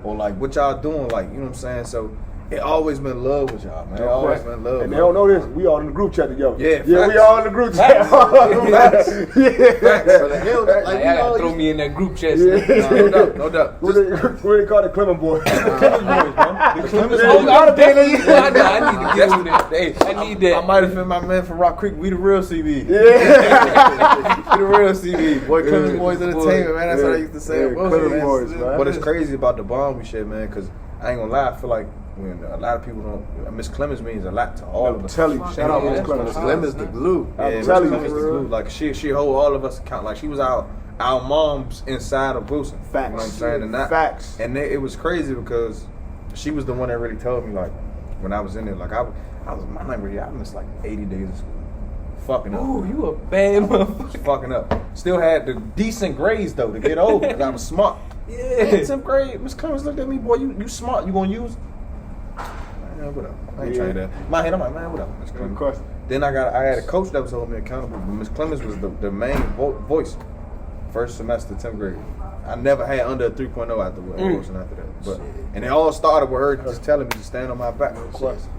Or like, what y'all doing? Like, you know what I'm saying? So, it always been love with y'all, man. It always been love. And they don't know this. We all in the group chat together. Yeah, yeah, we facts. all in the group chat. Facts. So Yeah. the hell, Like, like, we y'all all gotta throw used- me in that group chat. Yeah. No doubt, no doubt. What they call it, Clement boy? The Clemens boys, man. The Clemens Yeah, Oh, you boys. gotta I'm be in definitely, there. I need to get on that. Hey, I need that. I might have been my man from Rock Creek. We the real CB. Yeah. We the real CB. Boy, Clemens Yeah. Boys Entertainment, man. That's Yeah. what I used to say. Yeah, at Wilson, Clemens man. Boys, man. But it's crazy about the bond we share, man, because I ain't gonna lie. I feel like when a lot of people don't, Miss Clemens means a lot to all of I'm us. telling you, shout out Yeah, Miss that's Clemens. what Slim is the glue. Yeah, I'm Miss telling you, Clemens the bro. glue. Like she hold all of us account. Like she was our moms inside of Wilson. You know what I'm Facts. saying? And that, Facts. And it was crazy because she was the one that really told me, like, when I was in there, like I was my memory. I missed like 80 days of school. Fucking up. Ooh, you a bad motherfucker. Fucking up. Still had the decent grades though to get over because I was smart. Yeah. In 10th grade, Miss Clemens looked at me, boy, you smart. You gonna use? Man, whatever. I ain't trying to. In my head, I'm like, man, whatever. Miss Clemens. course. Then I had a coach that was holding me accountable. But Miss Clemens was the main voice. First semester, 10th grade. I never had under a 3.0 after Wilson after that. But and it all started with her just telling me to stand on my back.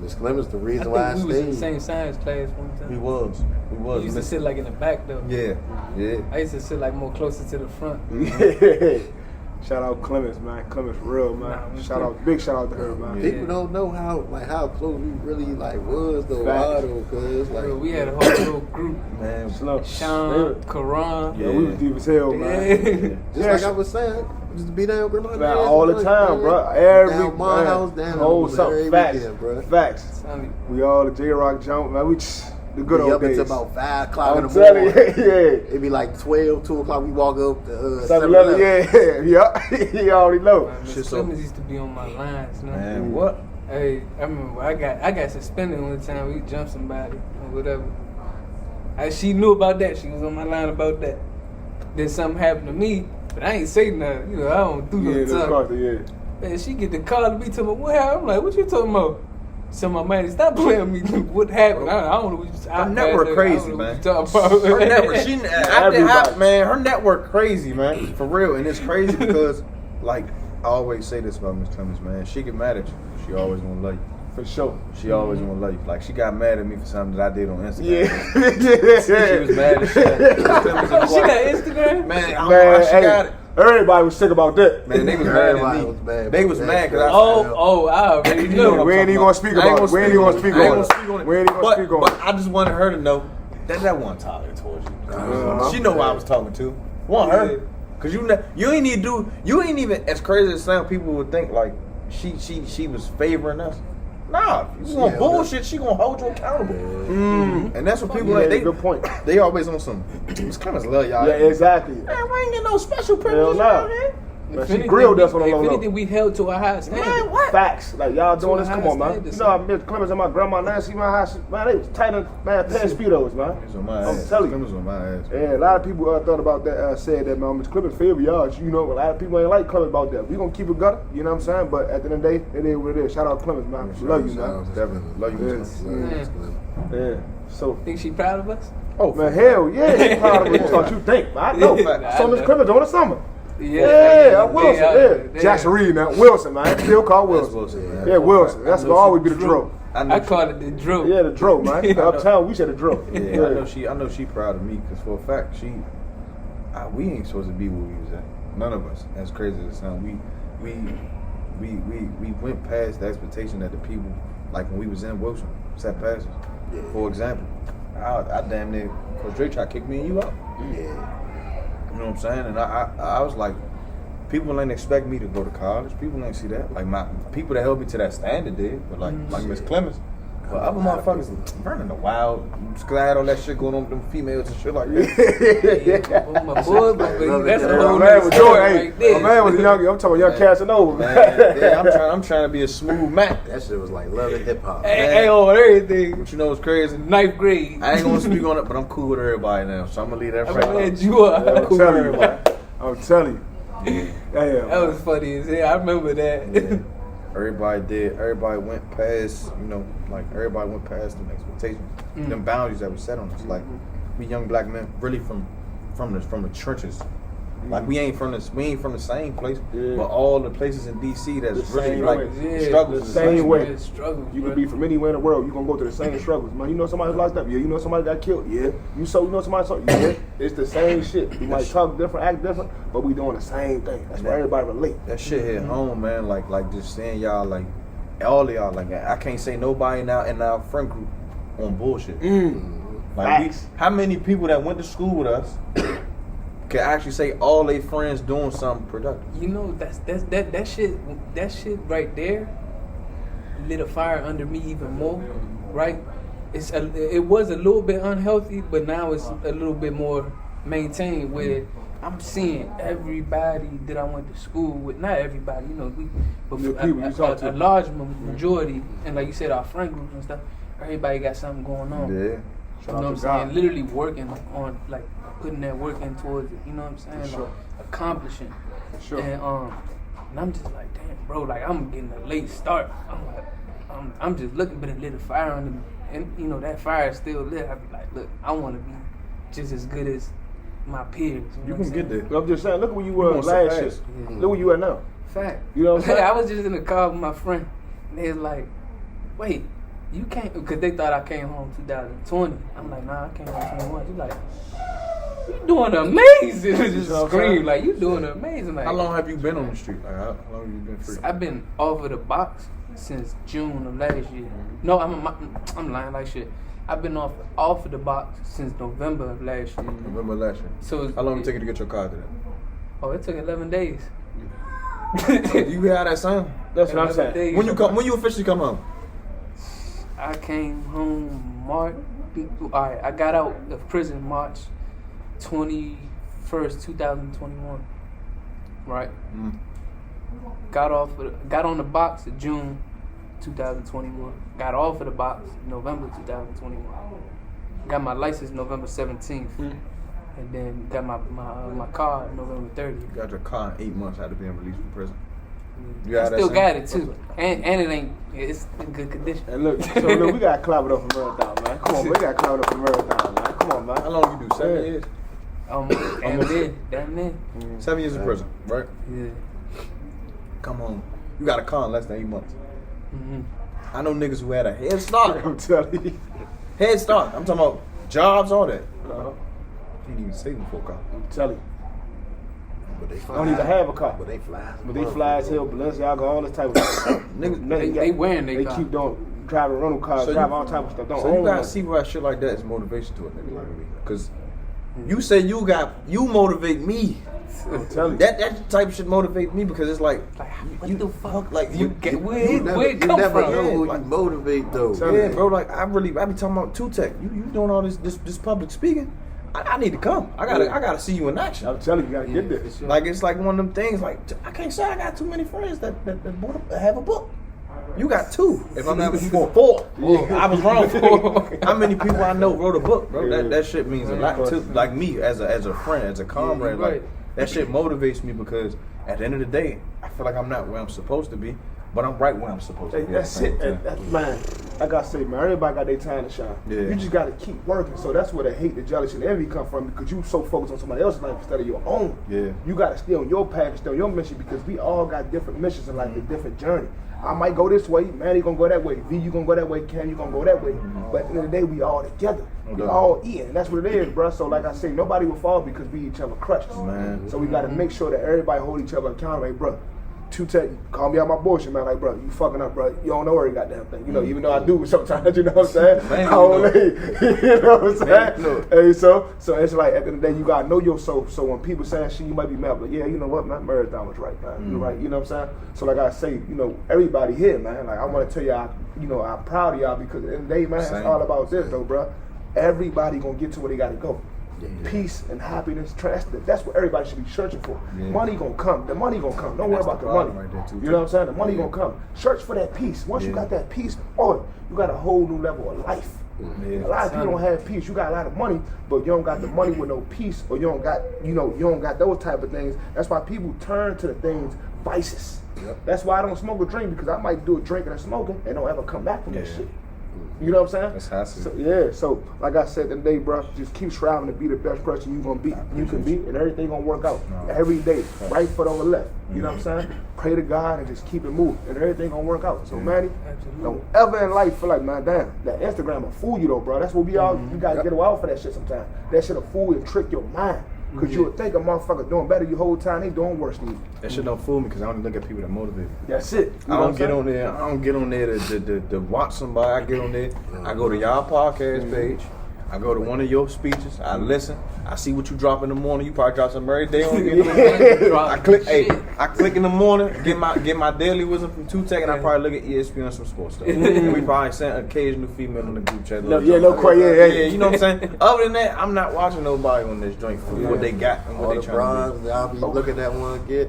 Miss Clemens the I reason why I think we was in the stayed. same science class one time. We was. We used to sit like in the back though. Yeah. I used to sit like more closer to the front. Yeah. Shout out Clemens, man. Clemens for real, man. Nah, Miss Big shout out to her, man. Yeah. People don't know how close we really was though. Facts. Cause like Bro, we had a whole little group. Man. Slow. Sean, Karan. Yeah, we was deep as hell, man. just like I was saying, just be down grandma. Man, all the time, bro. Every down my man. house, down Whole every something. Facts. weekend, bro. Facts. We all the J-Rock jump, man. We the good Be old up days. until about 5 o'clock in I'm the telling morning. you, yeah. It'd be like 12, 2 o'clock. We walk up to 7-Eleven, 7-Eleven. yeah. You already know. Man, Miss Shit, so- Clemens used to be on my lines. No? Man, what? Hey, I remember I got suspended one time. We jumped somebody or whatever. She knew about that. She was on my line about that. Then something happened to me, but I ain't say nothing. You know, I don't do Yeah, no the talk. Carter, yeah. Man, she get the call to me, tell me what happened. I'm like, what you talking about? So my man, stop playing with me. What happened? I don't know what you. Her network crazy, I don't know man. What you talking about. Her network, Everybody. man, her network crazy, man, for real. And it's crazy because, like, I always say this about Miss Clemens, man. She get mad at you. She always gonna love you. For sure. She always gonna love you. Like, she got mad at me for something that I did on Instagram. Yeah. She was mad as shit. She got Instagram. Man, I don't know Man, how she hey, got it. everybody was sick about that. Man, they was mad Everybody at me. was mad. They was mad because I. Oh, I already know. We ain't even gonna speak about it. We ain't even gonna speak on it. We ain't even gonna speak on But it. I just wanted her to know that wasn't Tyler towards you. Uh-huh. She know who I was talking to. Want her? Cause you ain't need to do. You ain't even as crazy as some people would think. Like she was favoring us. Nah, if you want bullshit, she gonna hold you accountable. And that's what people Yeah, like. They good point. They always on some. Miss Clemens love y'all. Yeah, exactly. Man, we ain't get no special Hell privileges no. out here. Man, she grilled us on the low If low. anything, we held to a high standard. Man, what? Facts. Like, y'all doing To this, a come on, high man. standard, You know, I Miss Clemens and my grandma Nancy, man, they was tight as, man, pants speedos, man. It's on my I'm ass. telling you. Clemens on my ass. Yeah, a lot of people thought about that, said that, man, Miss Clemens favor y'all. You know, a lot of people ain't like Clemens about that. We gonna keep it gutter, you know what I'm saying? But at the end of the day, it is what it is. Shout out Clemens, man. Love you, man. Definitely. Love you, Yes. too. Yeah. So, Think she proud of us? oh, man, hell yeah, he proud of what you thought you think, man. I know. Yeah, So I Miss know. Clemens on the summer. Yeah, Wilson, yeah. Jackson Reed, now. Wilson, man. Still call Wilson. Wilson, man. Yeah, Wilson. That's gonna always be the drill. I call it the drill. Yeah, the drill, man. Uptown, we said the drill. Yeah, I know she proud of me because for a fact we ain't supposed to be where we was at. None of us. As crazy as it sounds, we went past the expectation that the people, like when we was in Wilson, set past us. Yeah. For example, I damn near, Coach Drake tried to kick me and you out. Yeah. You know what I'm saying? And I was like, people ain't expect me to go to college. People ain't see that. Like my people that held me to that standard did, but like Miss Clemens. But other motherfuckers running the wild, glad all that shit going on with them females and shit like that. Oh, my boy, but that's a My whole man nother was story young, right there. my man was young. I'm talking about young Casanova, Man, man. yeah, I'm trying to be a smooth Mac. That shit was like love and hip hop. Hey, on everything. But you know what's crazy? Ninth grade. I ain't gonna speak on it, but I'm cool with everybody now, so I'm gonna leave that I'm right glad now. you are. I'm telling you, man. I'm telling you. Damn. That was funny as hell. I remember that. Everybody went past, you know, like everybody went past them expectations, them boundaries that were set on us. Like we young black men, really from the churches. Like we ain't from the same place, but all the places in DC that's The really same like way. the struggles. The is same like- way. Struggle, You can be from anywhere in the world. You gonna go through the same struggles, man. You know somebody's locked up. Yeah. You know somebody got killed. Yeah. You know somebody. Yeah. It's the same shit. We might talk different, act different, but we doing the same thing. That's why everybody relate. That shit hit home, man. Like just saying y'all, like all of y'all, like I can't say nobody now in our friend group on bullshit. Like Facts. how many people that went to school with us can actually say all their friends doing something productive? You know, that shit right there lit a fire under me even more, right? It was a little bit unhealthy, but now it's a little bit more maintained where I'm seeing everybody that I went to school with, not everybody, you know, but The people you talk to. a large majority, and like you said, our friend groups and stuff, everybody got something going on. Yeah. You Shout know out what I'm to saying? God. Literally working on, like, putting that work in towards it. You know what I'm saying? Sure. Like, accomplishing. Sure. And I'm just like, damn, bro, like, I'm getting a late start. I'm like, I'm just looking, but it lit a fire under me. And, you know, that fire is still lit. I be like, look, I want to be just as good as my peers. You know can what get I'm there. saying? I'm just saying, look at where you were You gonna last surpass. year. Look where you at now. Fact. You know what I'm saying? I was just in the car with my friend, and they was like, wait, you can't, because they thought I came home 2020. I'm like, nah, I came home 21. She's like, you doing amazing. Just You know what I'm scream, saying? like, you doing amazing. Like, How long have you been on the street? Like how long have you been free? I've been off of the box since June of last year. No, I'm lying like shit. I've been off of the box since November of last year. November last year. So How long did it take you to get your car today? Oh, it took 11 days. You hear how that sound? That's what I'm 11 saying. days. When you officially come home? I came home March. Alright, I got out of prison March 21st, 2021. Right. Got on the box in June 2021. Got off of the box November 2021. Got my license November 17th. And then got my car November 30th. You got your car in 8 months after being released from prison. You I got that still same- got it too. And it's in good condition. And look, so look, we got to clap it up for Marathon, man. Come on, we got to clap it up for Marathon, man. Come on, man. How long you do? 7 Yeah. years? Damn near. 7 years in prison, right? Yeah. Come on. You got a car in less than 8 months. Mm-hmm. I know niggas who had a head start. I'm telling you. Head start. I'm talking about jobs, all that. Uh-huh. Didn't even save them for a car. I'm telling you. But they fly. Don't even have a car. But they fly. But they fly as hell, Balenciaga, all this type of stuff. Niggas, They wearing they They car. keep doing driving rental cars, So driving you- all type of stuff. Don't so you own gotta one. see why shit like that is motivation to a nigga like me. Cause you say you motivate me. I'm telling you. That type of shit motivate me because it's like What the fuck? like You get where You it never come know from? who Like- you motivate though. Tell yeah, me. bro. Like I be talking about 2Tech. You doing all this public speaking. I need to come. I gotta see you in action. I'm telling you, you gotta get Yeah, there. for sure. Like it's like one of them things. Like I can't say I got too many friends that have a book. You got 2. If I'm not 4. I was wrong. 4. How many people I know wrote a book, bro? That shit means a lot to like me as a friend, as a comrade. you're right. Like that shit motivates me because at the end of the day, I feel like I'm not where I'm supposed to be, but I'm right where I'm supposed to Hey, be. that's it. Man, I gotta say, man, everybody got their time to shine. Yeah. You just gotta keep working. So that's where the hate, the jealousy, and the envy come from because you so focused on somebody else's life instead of your own. Yeah. You gotta stay on your path, stay on your mission because we all got different missions in life, a different journey. I might go this way, Manny gonna go that way, V you gonna go that way, Cam you gonna go that way. But at the end of the day, we all together. We all eating, and that's what it is, bro. So like I say, nobody will fall because we each other crushed. Man. So we gotta make sure that everybody hold each other accountable. Like, bro, call me out my bullshit, man. Like, bro, you fucking up, bro. You don't know every goddamn thing. You know, even though I do sometimes, you know what I'm saying? Man, I don't you know what I'm saying? Man, you know. Hey, so it's like at the end of the day, you gotta know yourself. So when people saying shit, you might be mad, but yeah, you know what, man, Marathon was right, man. You're right. You know what I'm saying? So like I say, you know, everybody here, man. Like I want to tell y'all, you know, I'm proud of y'all because at the end of the day, man, Same. it's all about this, though, bro. Everybody gonna get to where they gotta go. Peace and happiness, that's what everybody should be searching for. Yeah. Money gonna come. The money gonna come. Don't worry That's about the the money. problem right there, too. You know what I'm saying? The money gonna come. Search for that peace. Once you Yeah. got that peace, you got a whole new level of life. Yeah. A lot of people don't have peace. You got a lot of money, but you don't got the money with no peace, or you don't got, you don't got those type of things. That's why people turn to the things, vices. Yep. That's why I don't smoke or drink because I might do a drinking and smoking and don't ever come back from that Yeah. shit. You know what I'm saying? That's hassle. So, yeah. So like I said today, bro, just keep striving to be the best person you gonna be. You can be, and everything gonna work out No. every day. Right foot over left. You know what I'm saying? Pray to God and just keep it moving, and everything gonna work out. So, Manny, Absolutely. don't ever in life feel like, man, damn, that Instagram will fool you though, bro. That's what we all. You gotta get away for that shit sometimes. That shit'll fool and trick your mind. Cause you'll think a motherfucker doing better the whole time they doing worse than you. That shit don't fool me because I only look at people that motivate me. That's it. You I know don't what get I'm on there. I don't get on there to watch somebody. I get on there. I go to y'all podcast page. I go to one of your speeches. I listen. I see what you drop in the morning. You probably drop something every day on here. I click. Hey, I click in the morning. Get my daily wisdom from 2 Tech, and I probably look at ESPN and some sports stuff. And we probably send an occasional female in the group chat. No, yeah, no crazy. Yeah, you know what I'm saying. Other than that, I'm not watching nobody on this joint for what they got and what All they the trying to do. bronze, y'all be looking at one get.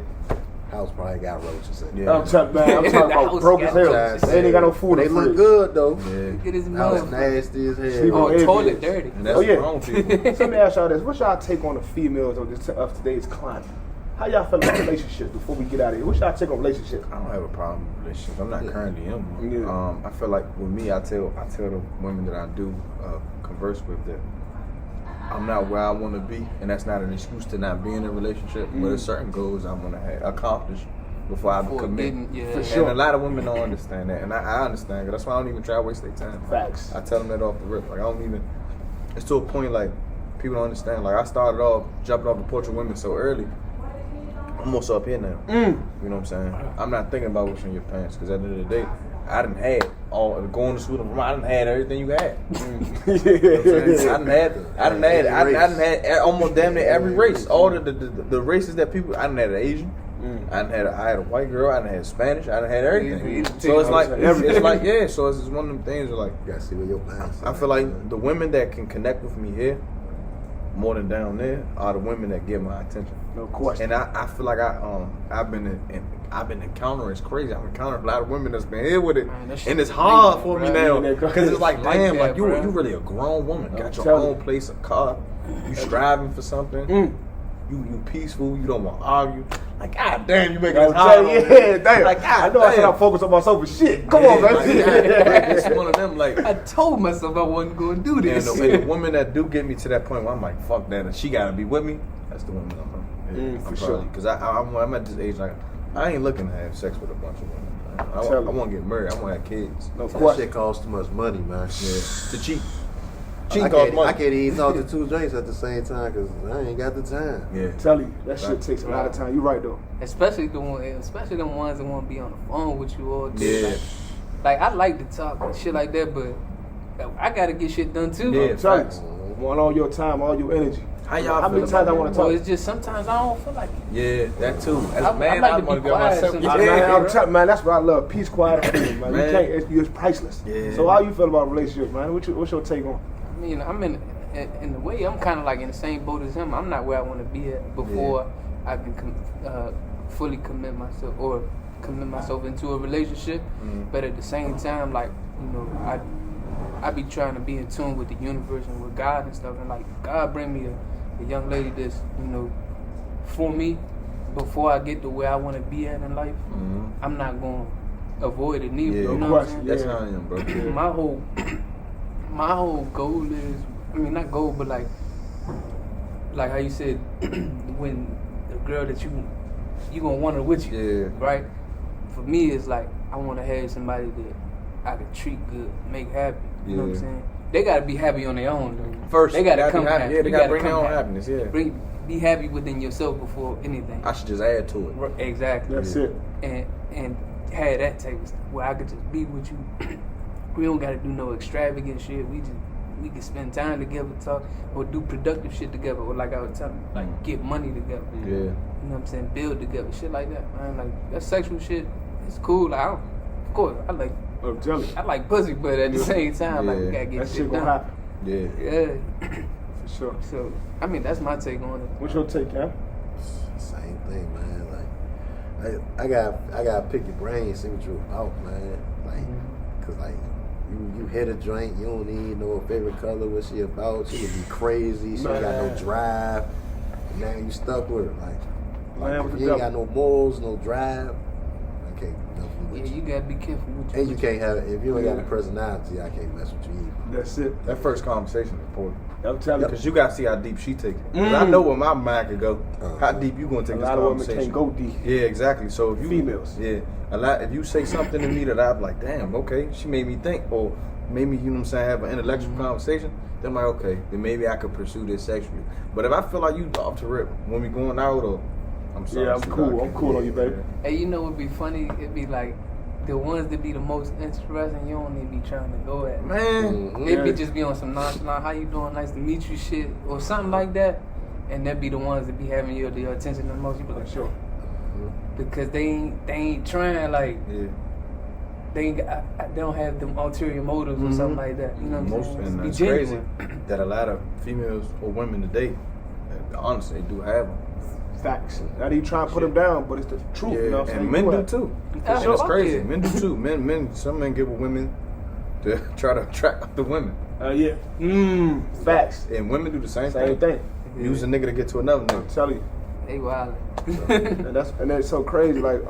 House probably got roaches in it. Yeah. I'm talking about broke as hell. They ain't got no food. They in the look fridge. good though. Yeah. Get his House mouth. nasty as Sleep hell. on Oh, Airbnb. toilet dirty. And that's Oh, yeah. wrong people. So let me ask y'all this. What's y'all take on the females of today's climate? How y'all feel about relationships before we get out of here? What's y'all take on relationships? I don't have a problem with relationships. I'm not currently in one. Yeah. I feel like with me, I tell the women that I do converse with that I'm not where I want to be, and that's not an excuse to not be in a relationship. But there's certain goals I want to accomplish before I commit. For And sure. a lot of women don't understand that, and I understand. 'Cause that's why I don't even try to waste their time. Facts. I tell them that off the rip. Like I don't even. It's to a point like people don't understand. Like I started off jumping off the porch with women so early. I'm almost up here now. You know what I'm saying? I'm not thinking about what's in your pants because at the end of the day, I done had all going to school and I done had everything you had. You know what I'm saying? I done had almost damn near every race. All the races that people. I done had an Asian. I had a white girl. I done had Spanish. I done had everything. So it's like yeah. So it's just one of them things where like You gotta see where your pants I feel like the women that can connect with me here more than down there are the women that get my attention. No question. And I feel like I've been encountering, it's crazy. I've encountered a lot of women that's been here with it, Man, that shit and it's is hard crazy, for me bro. now Yeah, because it's like, like damn, that, like you bro. really a grown woman, got your telling own you. place, a car, you striving for something, you peaceful, you don't want to argue. Like, god damn, you making I'm this hard. telling you, on me. yeah, damn. Like, I god know I said damn. I'm focused on myself, but shit. Come Yeah, on, man. like, it's one of them like. I told myself I wasn't going to do And this. the women that do get me to that point where I'm like, fuck that, and she gotta be with me. That's the woman I'm for I'm sure. probably because I'm at this age like I ain't looking to have sex with a bunch of women. I Tell want to get married. I want to have kids. No That question. shit costs too much money, man. Yeah, to cheat. I Cheating costs can't, money. I can't even talk to two drinks at the same time because I ain't got the time. Yeah. Tell you, that shit takes a lot of time. You right though. Especially the ones that want to be on the phone with you all day. Yeah. Like I like to talk and shit like that, but I gotta get shit done too. Yeah. Tell you, facts. want all your time, all your energy. How y'all How many feel times I about want to So talk? it's just sometimes I don't feel like it. Yeah, that too. As I a man, like I to want be to be on quiet myself. sometimes. Man, Yeah. I'm telling man, that's what I love. Peace, quiet, and freedom, man. Man. You can't. It's priceless. Yeah. So how you feel about relationships, man? What's your take on? I mean, I'm in in a way, I'm kind of like in the same boat as him. I'm not where I want to be at before I can fully commit myself into a relationship. But at the same time, like, you know, I be trying to be in tune with the universe and with God and stuff. And like, God bring me a young lady that's, you know, for me before I get to where I want to be at in life. I'm not going to avoid it neither. Yeah, you know what I'm saying? That's how I am, bro. My whole goal is, I mean, not goal, but like how you said, when the girl that you gonna want her with you, right? For me, it's like I want to have somebody that I can treat good, make happy. You know what I'm saying? They gotta be happy on their own. Though. First, they gotta come happy. Yeah, they gotta bring their own happy. happiness. Yeah, be happy within yourself before anything. I should just add to it. Exactly. That's it. And have that type of stuff where I could just be with you. We don't gotta do no extravagant shit. We can spend time together, talk, or do productive shit together, or like I was telling you, like get money together. Yeah. You know what I'm saying? Build together, shit like that, man. Like that sexual shit, it's cool. Like, of course, I like pussy, but at the same time, like we gotta get that shit shit done. gonna happen. Yeah. For sure. So, I mean, that's my take on it. What's your take, Cam? Same thing, man. Like, I gotta pick your brain, see what you're about, man. Like, cause like you hit a joint, you don't need no favorite color. What she about? She could be crazy. She ain't got no drive. And now you stuck with her. Like if you ain't got no morals, no drive, I can't do nothing with you. You gotta be careful with And you can't have if you ain't got a personality, I can't mess with you either. That's it. That first conversation is important. I'm telling you. Because you got to see how deep she take it. 'Cause I know where my mind could go. How deep you going to take A this lot of women conversation. can't go deep. Yeah, exactly. So if you Females. yeah, a lot. If you say something to me that I'm like, damn, okay, she made me think, or made me, you know what I'm saying, have an intellectual conversation. Then I'm like, okay, then maybe I could pursue this sexually. But if I feel like you off the rip when we going out, or I'm sorry, Yeah, I'm cool. I'm cool on you, baby. Hey, you know what'd be funny? It'd be like the ones that be the most interesting, you don't even be trying to go at. Man, It'd be just be on some nonchalant, how you doing, nice to meet you shit, or something like that. And that'd be the ones that be having your attention the most. You be like, Sure. because they ain't trying, like, yeah. they don't have them ulterior motives or something like that. You know what I'm Most, saying? and Be it's crazy genuine. that a lot of females or women today, honestly, they do have them. Facts. Now they trying to put them down, but it's the truth. Yeah, You know what I'm and saying? men do too. Yeah, And it's fuck crazy. yeah. Men do too. Men. Some men get with women to try to attract the women, Yeah. Facts. and women do the same Same thing. thing. Use a nigga to get to another I'm nigga. telling you. They wild. And that's so crazy. Like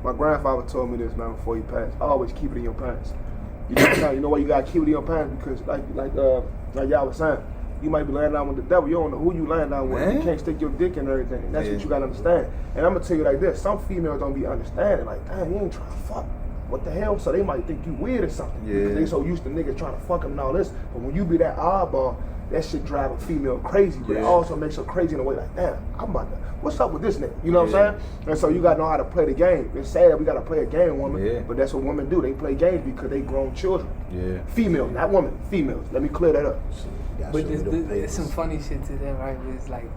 my grandfather told me this, man, before he passed. Always keep it in your pants. You know why you gotta keep it in your pants? Because like y'all was saying, you might be laying down with the devil. You don't know who you laying down with. Man. You can't stick your dick in everything. And that's Yeah. what you gotta understand. And I'm gonna tell you like this: some females don't be understanding. Like, damn, you ain't trying to fuck. What the hell? So they might think you weird or something. Yeah. Because they so used to niggas trying to fuck them and all this. But when you be that oddball, that shit drive a female crazy. But it Yeah. also makes her crazy in a way like, damn, I'm about to, what's up with this nigga? You know what Yeah. I'm saying? And so you gotta know how to play the game. It's sad that we gotta play a game, woman. Yeah. But that's what women do. They play games because they grown children. Yeah. Females, not women. Females. Let me clear that up. You gotta But show me them there's some papers. funny shit to that, right? Where it's like,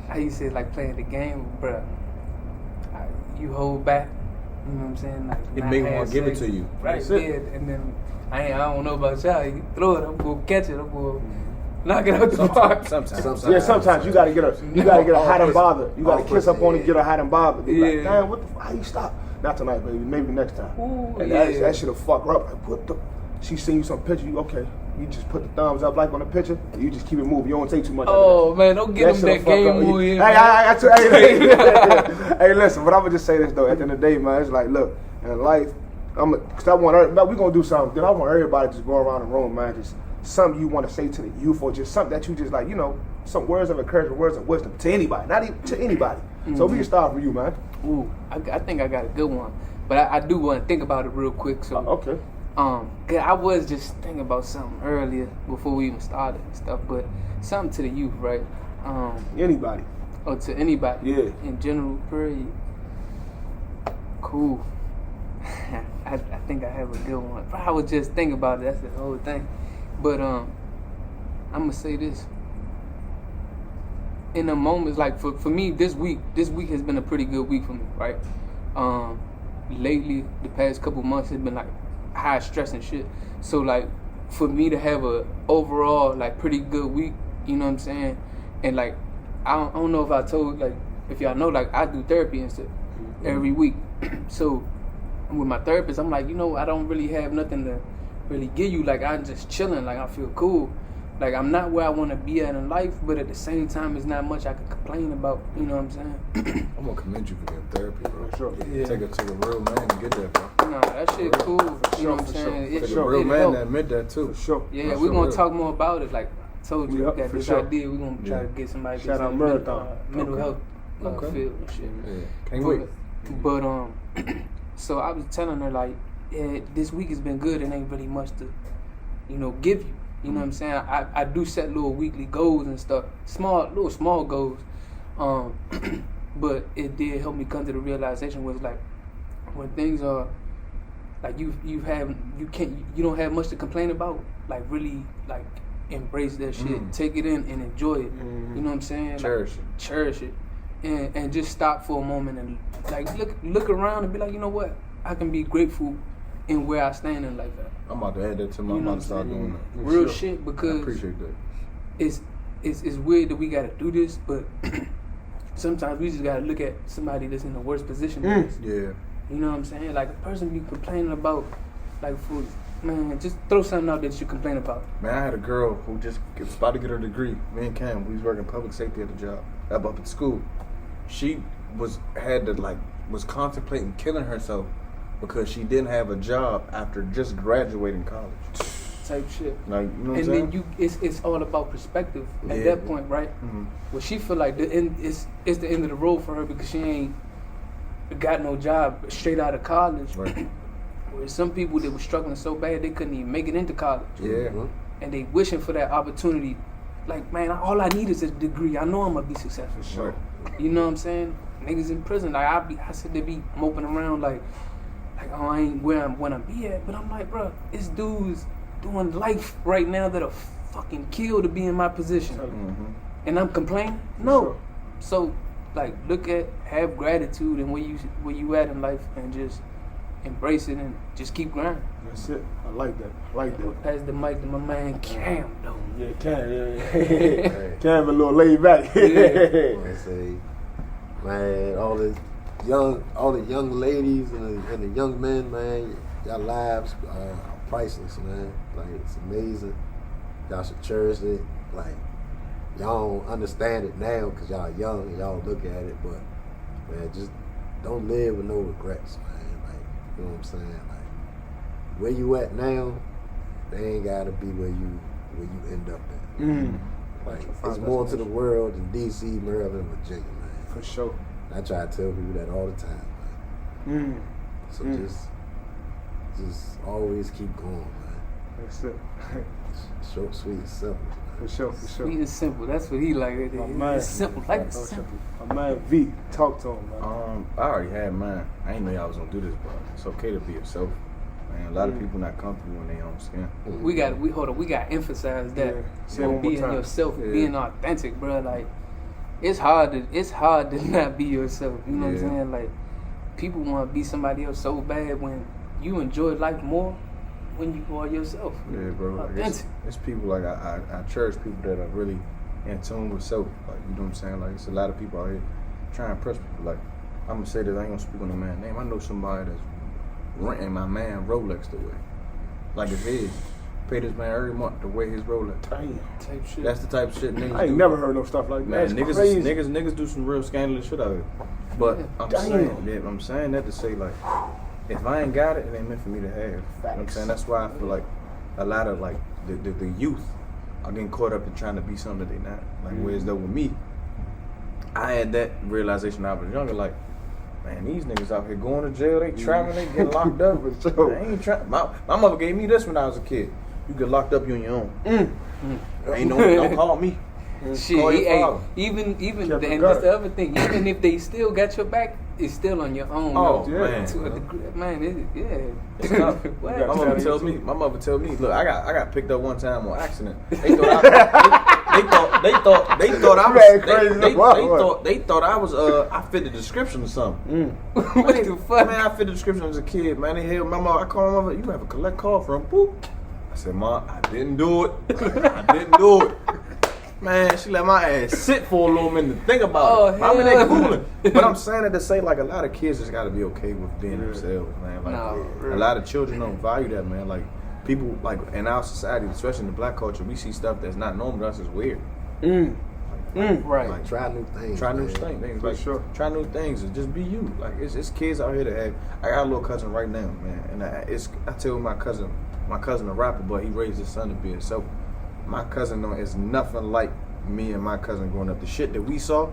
how you say, like playing the game, bruh. You hold back, you know what I'm saying? Like, It not make have one give it sex, to you. right? That's it. Yeah, and then I don't know about y'all. You throw it, I'm gonna catch it, I'm gonna knock it out the park. Sometimes. Yeah, sometimes you gotta get a hot and bother. You gotta kiss up on it, get a hot and bother. Be like, Yeah. damn, what the how you stop? Not tonight, baby. Maybe next time. Ooh, And yeah. that should have fucked her up. Like, what the? She seen you some picture. You okay? You just put the thumbs up like on the picture. And you just keep it moving. You don't take too much. Oh man, don't get him shit'll that fuck game up. move in. Hey, listen, but I'm gonna just say this though. At the end of the day, man, it's like, look, in life, cause I want, we gonna do something. Then I want everybody to just go around the room, man, just something you want to say to the youth, or just something that you just like, you know, some words of encouragement, words of wisdom to anybody, not even to anybody. So we can start from you, man. Ooh, I think I got a good one, but I do want to think about it real quick. So, Okay. 'cause I was just thinking about something earlier before we even started and stuff, but something to the youth, right? Anybody. Or to anybody. Yeah. In general, period. Cool. I think I have a good one. I was just thinking about it. That's the whole thing. But I'm gonna say this. In the moments, like for me, this week has been a pretty good week for me, right? Lately, the past couple months has been like high stress and shit. So like, for me to have a overall like pretty good week, you know what I'm saying? And like I don't know if I told, like, if y'all know, like, I do therapy and stuff every week. So with my therapist, I'm like, you know, I don't really have nothing to really give you. Like, I'm just chilling. Like, I feel cool. Like, I'm not where I want to be at in life, but at the same time, it's not much I can complain about. You know what I'm saying? I'm gonna commend you for getting therapy, bro. For sure. Yeah. Take it to a real man to get that, bro. Nah, that shit cool. You know what I'm for saying? sure, It, Take a real it man help. to admit that too. For sure. Yeah, That's we're for gonna real. talk more about it. Like I told you, Yep, we got for this sure. idea. We're gonna try Yeah. to get somebody Shout that's out in Marathon. mental Okay. health Okay. field and shit. Yeah, can't wait. But so I was telling her like, yeah, this week has been good. It ain't really much to, you know, give you. You know what I'm saying? I do set little weekly goals and stuff, small goals. But it did help me come to the realization was like, when things are like you don't have much to complain about. Like really like embrace that shit, take it in and enjoy it. You know what I'm saying? Cherish it. And just stop for a moment and like look around and be like, you know what? I can be grateful in where I stand in life at. I'm about to add that to my. You know I'm about what to start I'm doing that. Real Sure. shit, I because appreciate that. it's weird that we gotta do this, but sometimes we just gotta look at somebody that's in the worst position than us. Yeah. You know what I'm saying? Like a person you complaining about, like for man, just throw something out that you complain about. Man, I had a girl who just was about to get her degree. Me and Cam, we was working public safety at the job, up at school. She was contemplating killing herself because she didn't have a job after just graduating college. Type shit. Like, you know what I'm And saying? then it's all about perspective at Yeah. that point, right? Mhm. Well, she feel like the end is the end of the road for her because she ain't got no job straight out of college. Right. Whereas some people that were struggling so bad they couldn't even make it into college, Yeah. and they wishing for that opportunity. Like, man, all I need is a degree. I know I'm gonna be successful. Sure. You know what I'm saying? Niggas in prison, like I said they be moping around like oh, I ain't where I'm wanna be at, but I'm like, bro, it's dudes doing life right now that'll fucking kill to be in my position, Mm-hmm. and I'm complaining. No, Sure. so like have gratitude and where you at in life, and just embrace it and just keep grinding. That's it. I like that. Pass the mic to my man Cam though. Yeah, Cam. Yeah. Cam a little laid back. I say, man, all the young ladies and the young men, man, y'all lives are priceless, man. Like, it's amazing. Y'all should cherish it. Like, y'all don't understand it now because y'all young and y'all look at it, but man, just don't live with no regrets, man. Like, you know what I'm saying? Like, where you at now, they ain't gotta be where you end up at. Mm. Like, it's more to the world than DC, Maryland, Virginia, man. For sure. I try to tell people that all the time, man. So just always keep going, man. That's it. Short, sweet, and simple. For sure. Sweet and simple. That's what he like. My man. It's simple. Life is simple. My man V, talk to him, man. I already had mine. I didn't know y'all was gonna do this, but it's okay to be yourself. Man, a lot of people not comfortable in their own skin. We got to emphasize that. Yeah. Say it one more Being time. yourself, Yeah. being authentic, bro. Like it's hard to not be yourself. You know what I'm Yeah. saying? Like people want to be somebody else so bad when you enjoy life more when you are yourself. Yeah, bro. Like, Authentic. it's people like I cherish people that are really in tune with self. Like, you know what I'm saying? Like, it's a lot of people out here trying to impress people. Like, I'm gonna say this, I ain't gonna speak on no man's name. I know somebody that's renting my man Rolex to wear. Like it's his. Pay this man every month to wear his Rolex. Damn. Type shit. That's the type of shit niggas I ain't do. never heard no stuff like that. Man, That's niggas, crazy. niggas do some real scandalous shit out here. But I'm Damn. saying, yeah, I'm saying that to say, like, if I ain't got it, it ain't meant for me to have. You know what I'm saying? That's why I feel like a lot of like the youth are getting caught up in trying to be something that they not. Like, whereas though with me, I had that realization when I was younger. Like, man, these niggas out here going to jail, they traveling, they getting locked up. For sure. I ain't trying. My mother gave me this when I was a kid. You get locked up, you on your own. Ain't don't call me. Shit, Call your hey, father. even Kept and it that's the gutter. other thing. Even if they still got your back, it's still on your own. Oh, though. man. To a degree, man, It's tough. What? You My gotta mother tell tells you me. too. My mother tell me. Look, I got picked up one time on accident. They thought I was. They thought I was. I fit the description or something. What the fuck? Man, I fit the description as a kid. Man, they held my mother. I called my mother. You have a collect call from? Boop. I said, Mom, I didn't do it. I didn't do it. Man, she let my ass sit for a little minute to think about it. I mean, they hell. fooling. But I'm saying it to say, like, a lot of kids just got to be okay with being themselves, man. Like, a lot of children don't value that, man. Like, people, like, in our society, especially in the black culture, we see stuff that's not normal to us as weird. Right. Like, Try new things. try new man. things. For Like, sure. try new things and just be you. Like, it's kids out here that have. I got a little cousin right now, man, and I tell my cousin a rapper, but he raised his son to be himself. My cousin is nothing like me and my cousin growing up. The shit that we saw,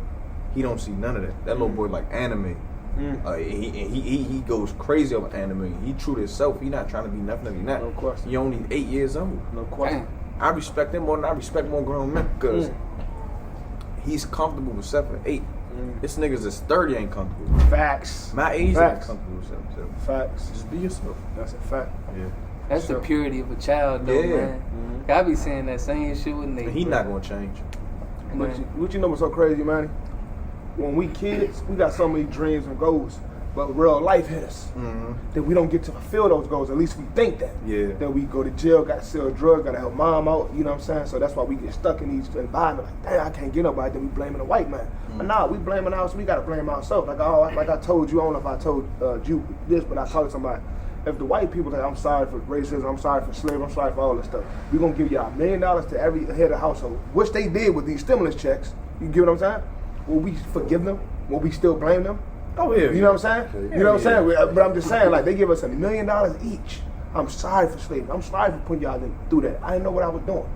he don't see none of that. That little boy like anime. He goes crazy over anime. He true to himself. He not trying to be nothing that he not. No question. He only 8 years old. No question. I respect him more than I respect more grown men because he's comfortable with 7 or 8. This niggas is 30 ain't comfortable. Facts. My age ain't Facts. comfortable with 7. So Facts. just be yourself. That's a fact. Yeah. That's Sure. the purity of a child, though, Yeah. man. I be saying that same shit with Nate. And he not gonna change. What you know what's so crazy, man? When we kids, we got so many dreams and goals, but real life hit us. That we don't get to fulfill those goals. At least we think that. Yeah. That we go to jail, got to sell drugs, got to help mom out. You know what I'm saying? So that's why we get stuck in these environments. Like, damn, I can't get nobody. Then we blaming the white man. But nah, we blaming ourselves. We got to blame ourselves. Like I told you, I don't know if I told you this, but I told somebody. If the white people say, I'm sorry for racism, I'm sorry for slavery, I'm sorry for all this stuff, we're going to give y'all $1 million to every head of household, which they did with these stimulus checks. You get what I'm saying? Will we forgive them? Will we still blame them? Oh yeah. You know what I'm saying? You know what I'm saying? But I'm just saying, like, they give us $1 million each. I'm sorry for slavery. I'm sorry for putting y'all through that. I didn't know what I was doing.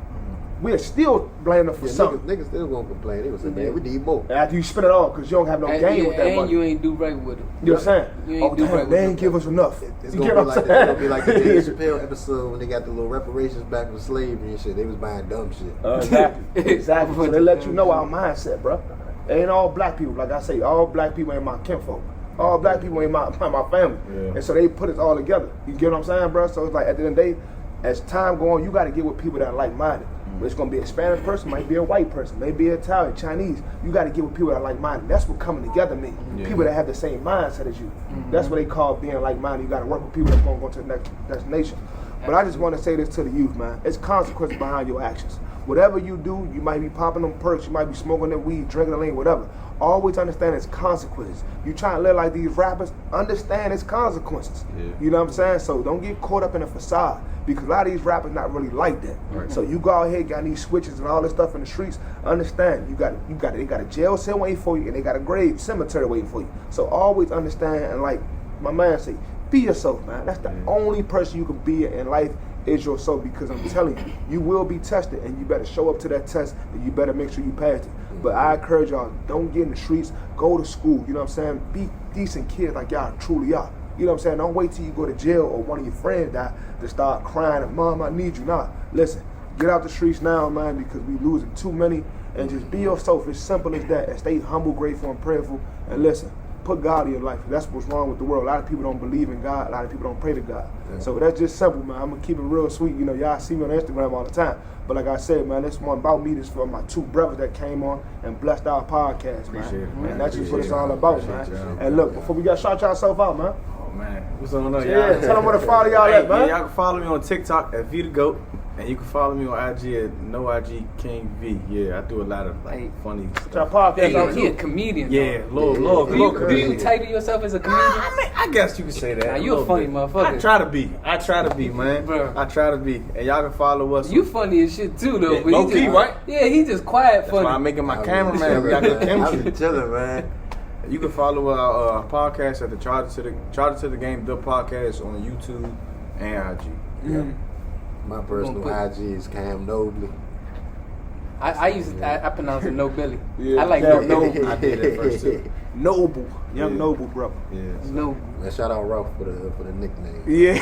We're still blaming them for something. Niggas still gonna complain. They gonna say, man, we need more. After you spend it all, because you don't have no gain with that and money. you ain't do right with it. You know what I'm saying? You ain't Oh, do damn, right they with ain't it. give us enough. It's You gonna get be what like I'm that. It's gonna be like the Dave saying? Chappelle episode when they got the little reparations back for slavery and shit. They was buying dumb shit. Exactly. Exactly. So they let you know our mindset, bro. It ain't all black people. Like I say, all black people ain't my kinfolk. All black people ain't my family. Yeah. And so they put us all together. You get what I'm saying, bro? So it's like at the end of the day, as time go on, you got to get with people that are like-minded. It's going to be a Spanish person, might be a white person, maybe Italian, Chinese. You got to get with people that are like-minded. That's what coming together means. Yeah. People that have the same mindset as you. That's what they call being like-minded. You got to work with people that's going to go to the next destination. But I just want to say this to the youth, man. It's consequences behind your actions. Whatever you do, you might be popping them perks, you might be smoking that weed, drinking the lean, whatever. Always understand its consequences. You trying to live like these rappers, understand its consequences. Yeah. You know what I'm saying? So don't get caught up in a facade, because a lot of these rappers not really like that. Right. So you go out here, got these switches and all this stuff in the streets. Understand, they got a jail cell waiting for you, and they got a grave cemetery waiting for you. So always understand, and like my man say, be yourself, man. That's the only person you can be in life is yourself, because I'm telling you, you will be tested, and you better show up to that test, and you better make sure you pass it. But I encourage y'all, don't get in the streets, go to school, you know what I'm saying? Be decent kids like y'all truly are. You know what I'm saying? Don't wait till you go to jail or one of your friends die to start crying and, Mom, I need you. Nah, listen, get out the streets now, man, because we losing too many, and just be yourself. It's simple as that, and stay humble, grateful, and prayerful, and listen. Put God in your life. That's what's wrong with the world. A lot of people don't believe in God. A lot of people don't pray to God. Yeah. So that's just simple, man. I'm going to keep it real sweet. You know, y'all see me on Instagram all the time. But like I said, man, this one about me. This for my 2 brothers that came on and blessed our podcast, man. Appreciate it, man. And that's just what it's Appreciate all it. about, Appreciate man. y'all. And look, before we got shout yourself out, man. Oh man, what's on there? Yeah, Y'all? tell them where to follow y'all at, man. Yeah, y'all can follow me on TikTok at VTheGoat, and you can follow me on IG at NoIGKingV. Yeah, I do a lot of Hey. funny Y'all stuff. podcast out He a too. comedian. Yeah, though. little Do you comedian. title yourself as a comedian? I mean, I guess you could say that. Nah, you a little funny bit. motherfucker. I try to be, man. Bruh. I try to be, and y'all can follow us. You funny as shit too, though. Yeah, but he low key, just, right? Yeah, he just quiet That's funny. why I'm making my I cameraman. We got good I chemistry. be chilling, man. You can follow our podcast at the Charter to the Game, the podcast on YouTube and IG. Yeah. My personal Gonna IG is Cam Nobley. I pronounce it No Billy. Yeah, I like yeah, No no. Billy. I did it first too. Noble. Young Yeah. Noble, brother. Yeah. No. Man, shout out Ralph for the nickname. Yeah.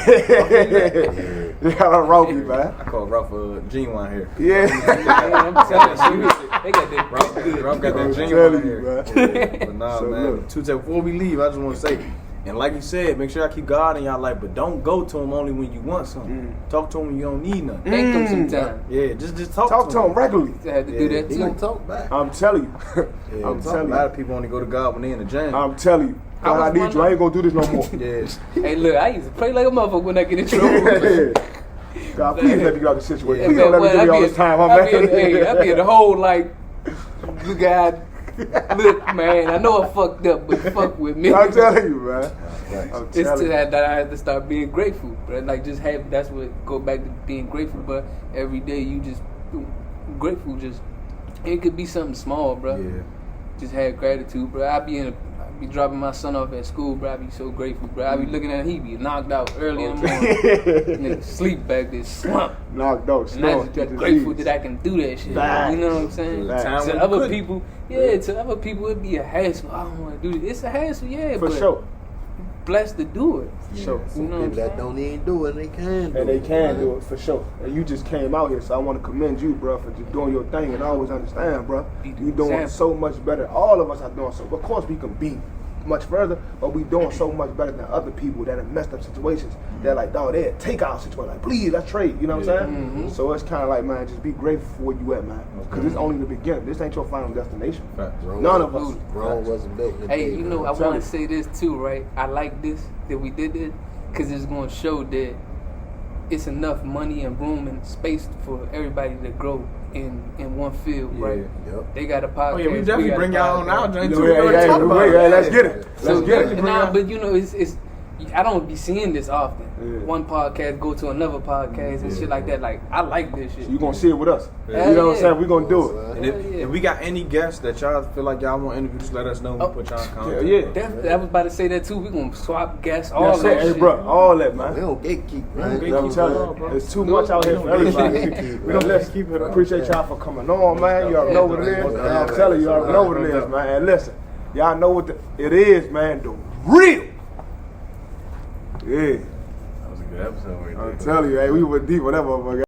Y'all Robbie, man. I call Ralph genuine here. Yeah. Man, I'm telling you, they got that Ralph good. got that I'm genuine telling you, here. man. Yeah. But nah, So man. look. Before we leave, I just want to say, and like you said, make sure I keep God in y'all life, but don't go to him only when you want something. Talk to him when you don't need nothing. Thank them sometimes. Yeah, just talk Talk to him regularly. I had to do Yeah, that He gonna too. talk back. I'm telling you. Yeah, I'm a telling lot you. of people only go to God when they in the gym. I'm telling you. I God, I was need you. I ain't gonna do this no more. Yeah. Hey, look, I used to play like a motherfucker when I get in trouble. God, please let me get out of the situation. Yeah, Please don't let me give you all this time, my man. I be in the whole like, look at, look, man. I know I fucked up, but fuck with me. I'm telling you, man. I'm It's to telling you. that I have to start being grateful, but like just have that's what go back to being grateful. But every day you just grateful. Just it could be something small, bro. Yeah. Just have gratitude, bro. I be dropping my son off at school, bro. I be so grateful, bro. I be looking at him, he be knocked out early in the morning, nigga sleep back there, slump. Knocked out, And I snoring. just grateful that I can do that shit. Facts. You know what I'm saying? Facts. Time when To you other couldn't. people, yeah, to other people it'd be a hassle. I don't want to do this. It's a hassle, yeah, For but sure. blessed to do it. For sure. You know what I'm People that saying? don't even do it, they can do it. And they can man. do it for sure. And you just came out here, so I want to commend you, bro, for just doing your thing. And I always understand, bro, Be the you doing example. so much better. All of us are doing so. Of course, we can be much further, but we doing so much better than other people that have messed up situations. They're like, dog, they'll take our situation. Like, please, let's trade. You know what I'm saying? So it's kind of like, man, just be grateful for where you at, man. Because it's only the beginning. This ain't your final destination. Facts. None of us. Rome wasn't built in a Hey, day, you know, man. I I'm telling want to say this too, right? I like this, that we did this, because it's going to show that it's enough money and room and space for everybody to grow in one field, right? Yep. They got a podcast. Oh yeah, we definitely got a bring y'all on podcast. our You joint know, too. hey, Let's hey, talk about hey, it. let's get it. So, Let's get it. nah, but you know, it's I don't be seeing this often. Yeah. One podcast go to another podcast and shit like that. Like I like this shit. So you going to see it with us. Yeah. You know what I'm Yeah. saying? we going to do it. And if we got any guests that y'all feel like y'all want to interview, just let us know. Oh. We'll put y'all in contact. Yeah. Definitely, I was about to say that too. We gonna swap guests, all That's that it. Hey, shit. bro, all that, We man. don't gatekeep, man. gatekeep. I'm telling you, bro. there's too much out here for everybody. We don't let Keep it up. appreciate y'all for coming on, man. You already know what it is. I'm telling you, you already know what it is, man. And listen, y'all know what it is, man. The real. Yeah, That was a good episode right there. I'm telling you, hey, we went deep, whatever, motherfucker.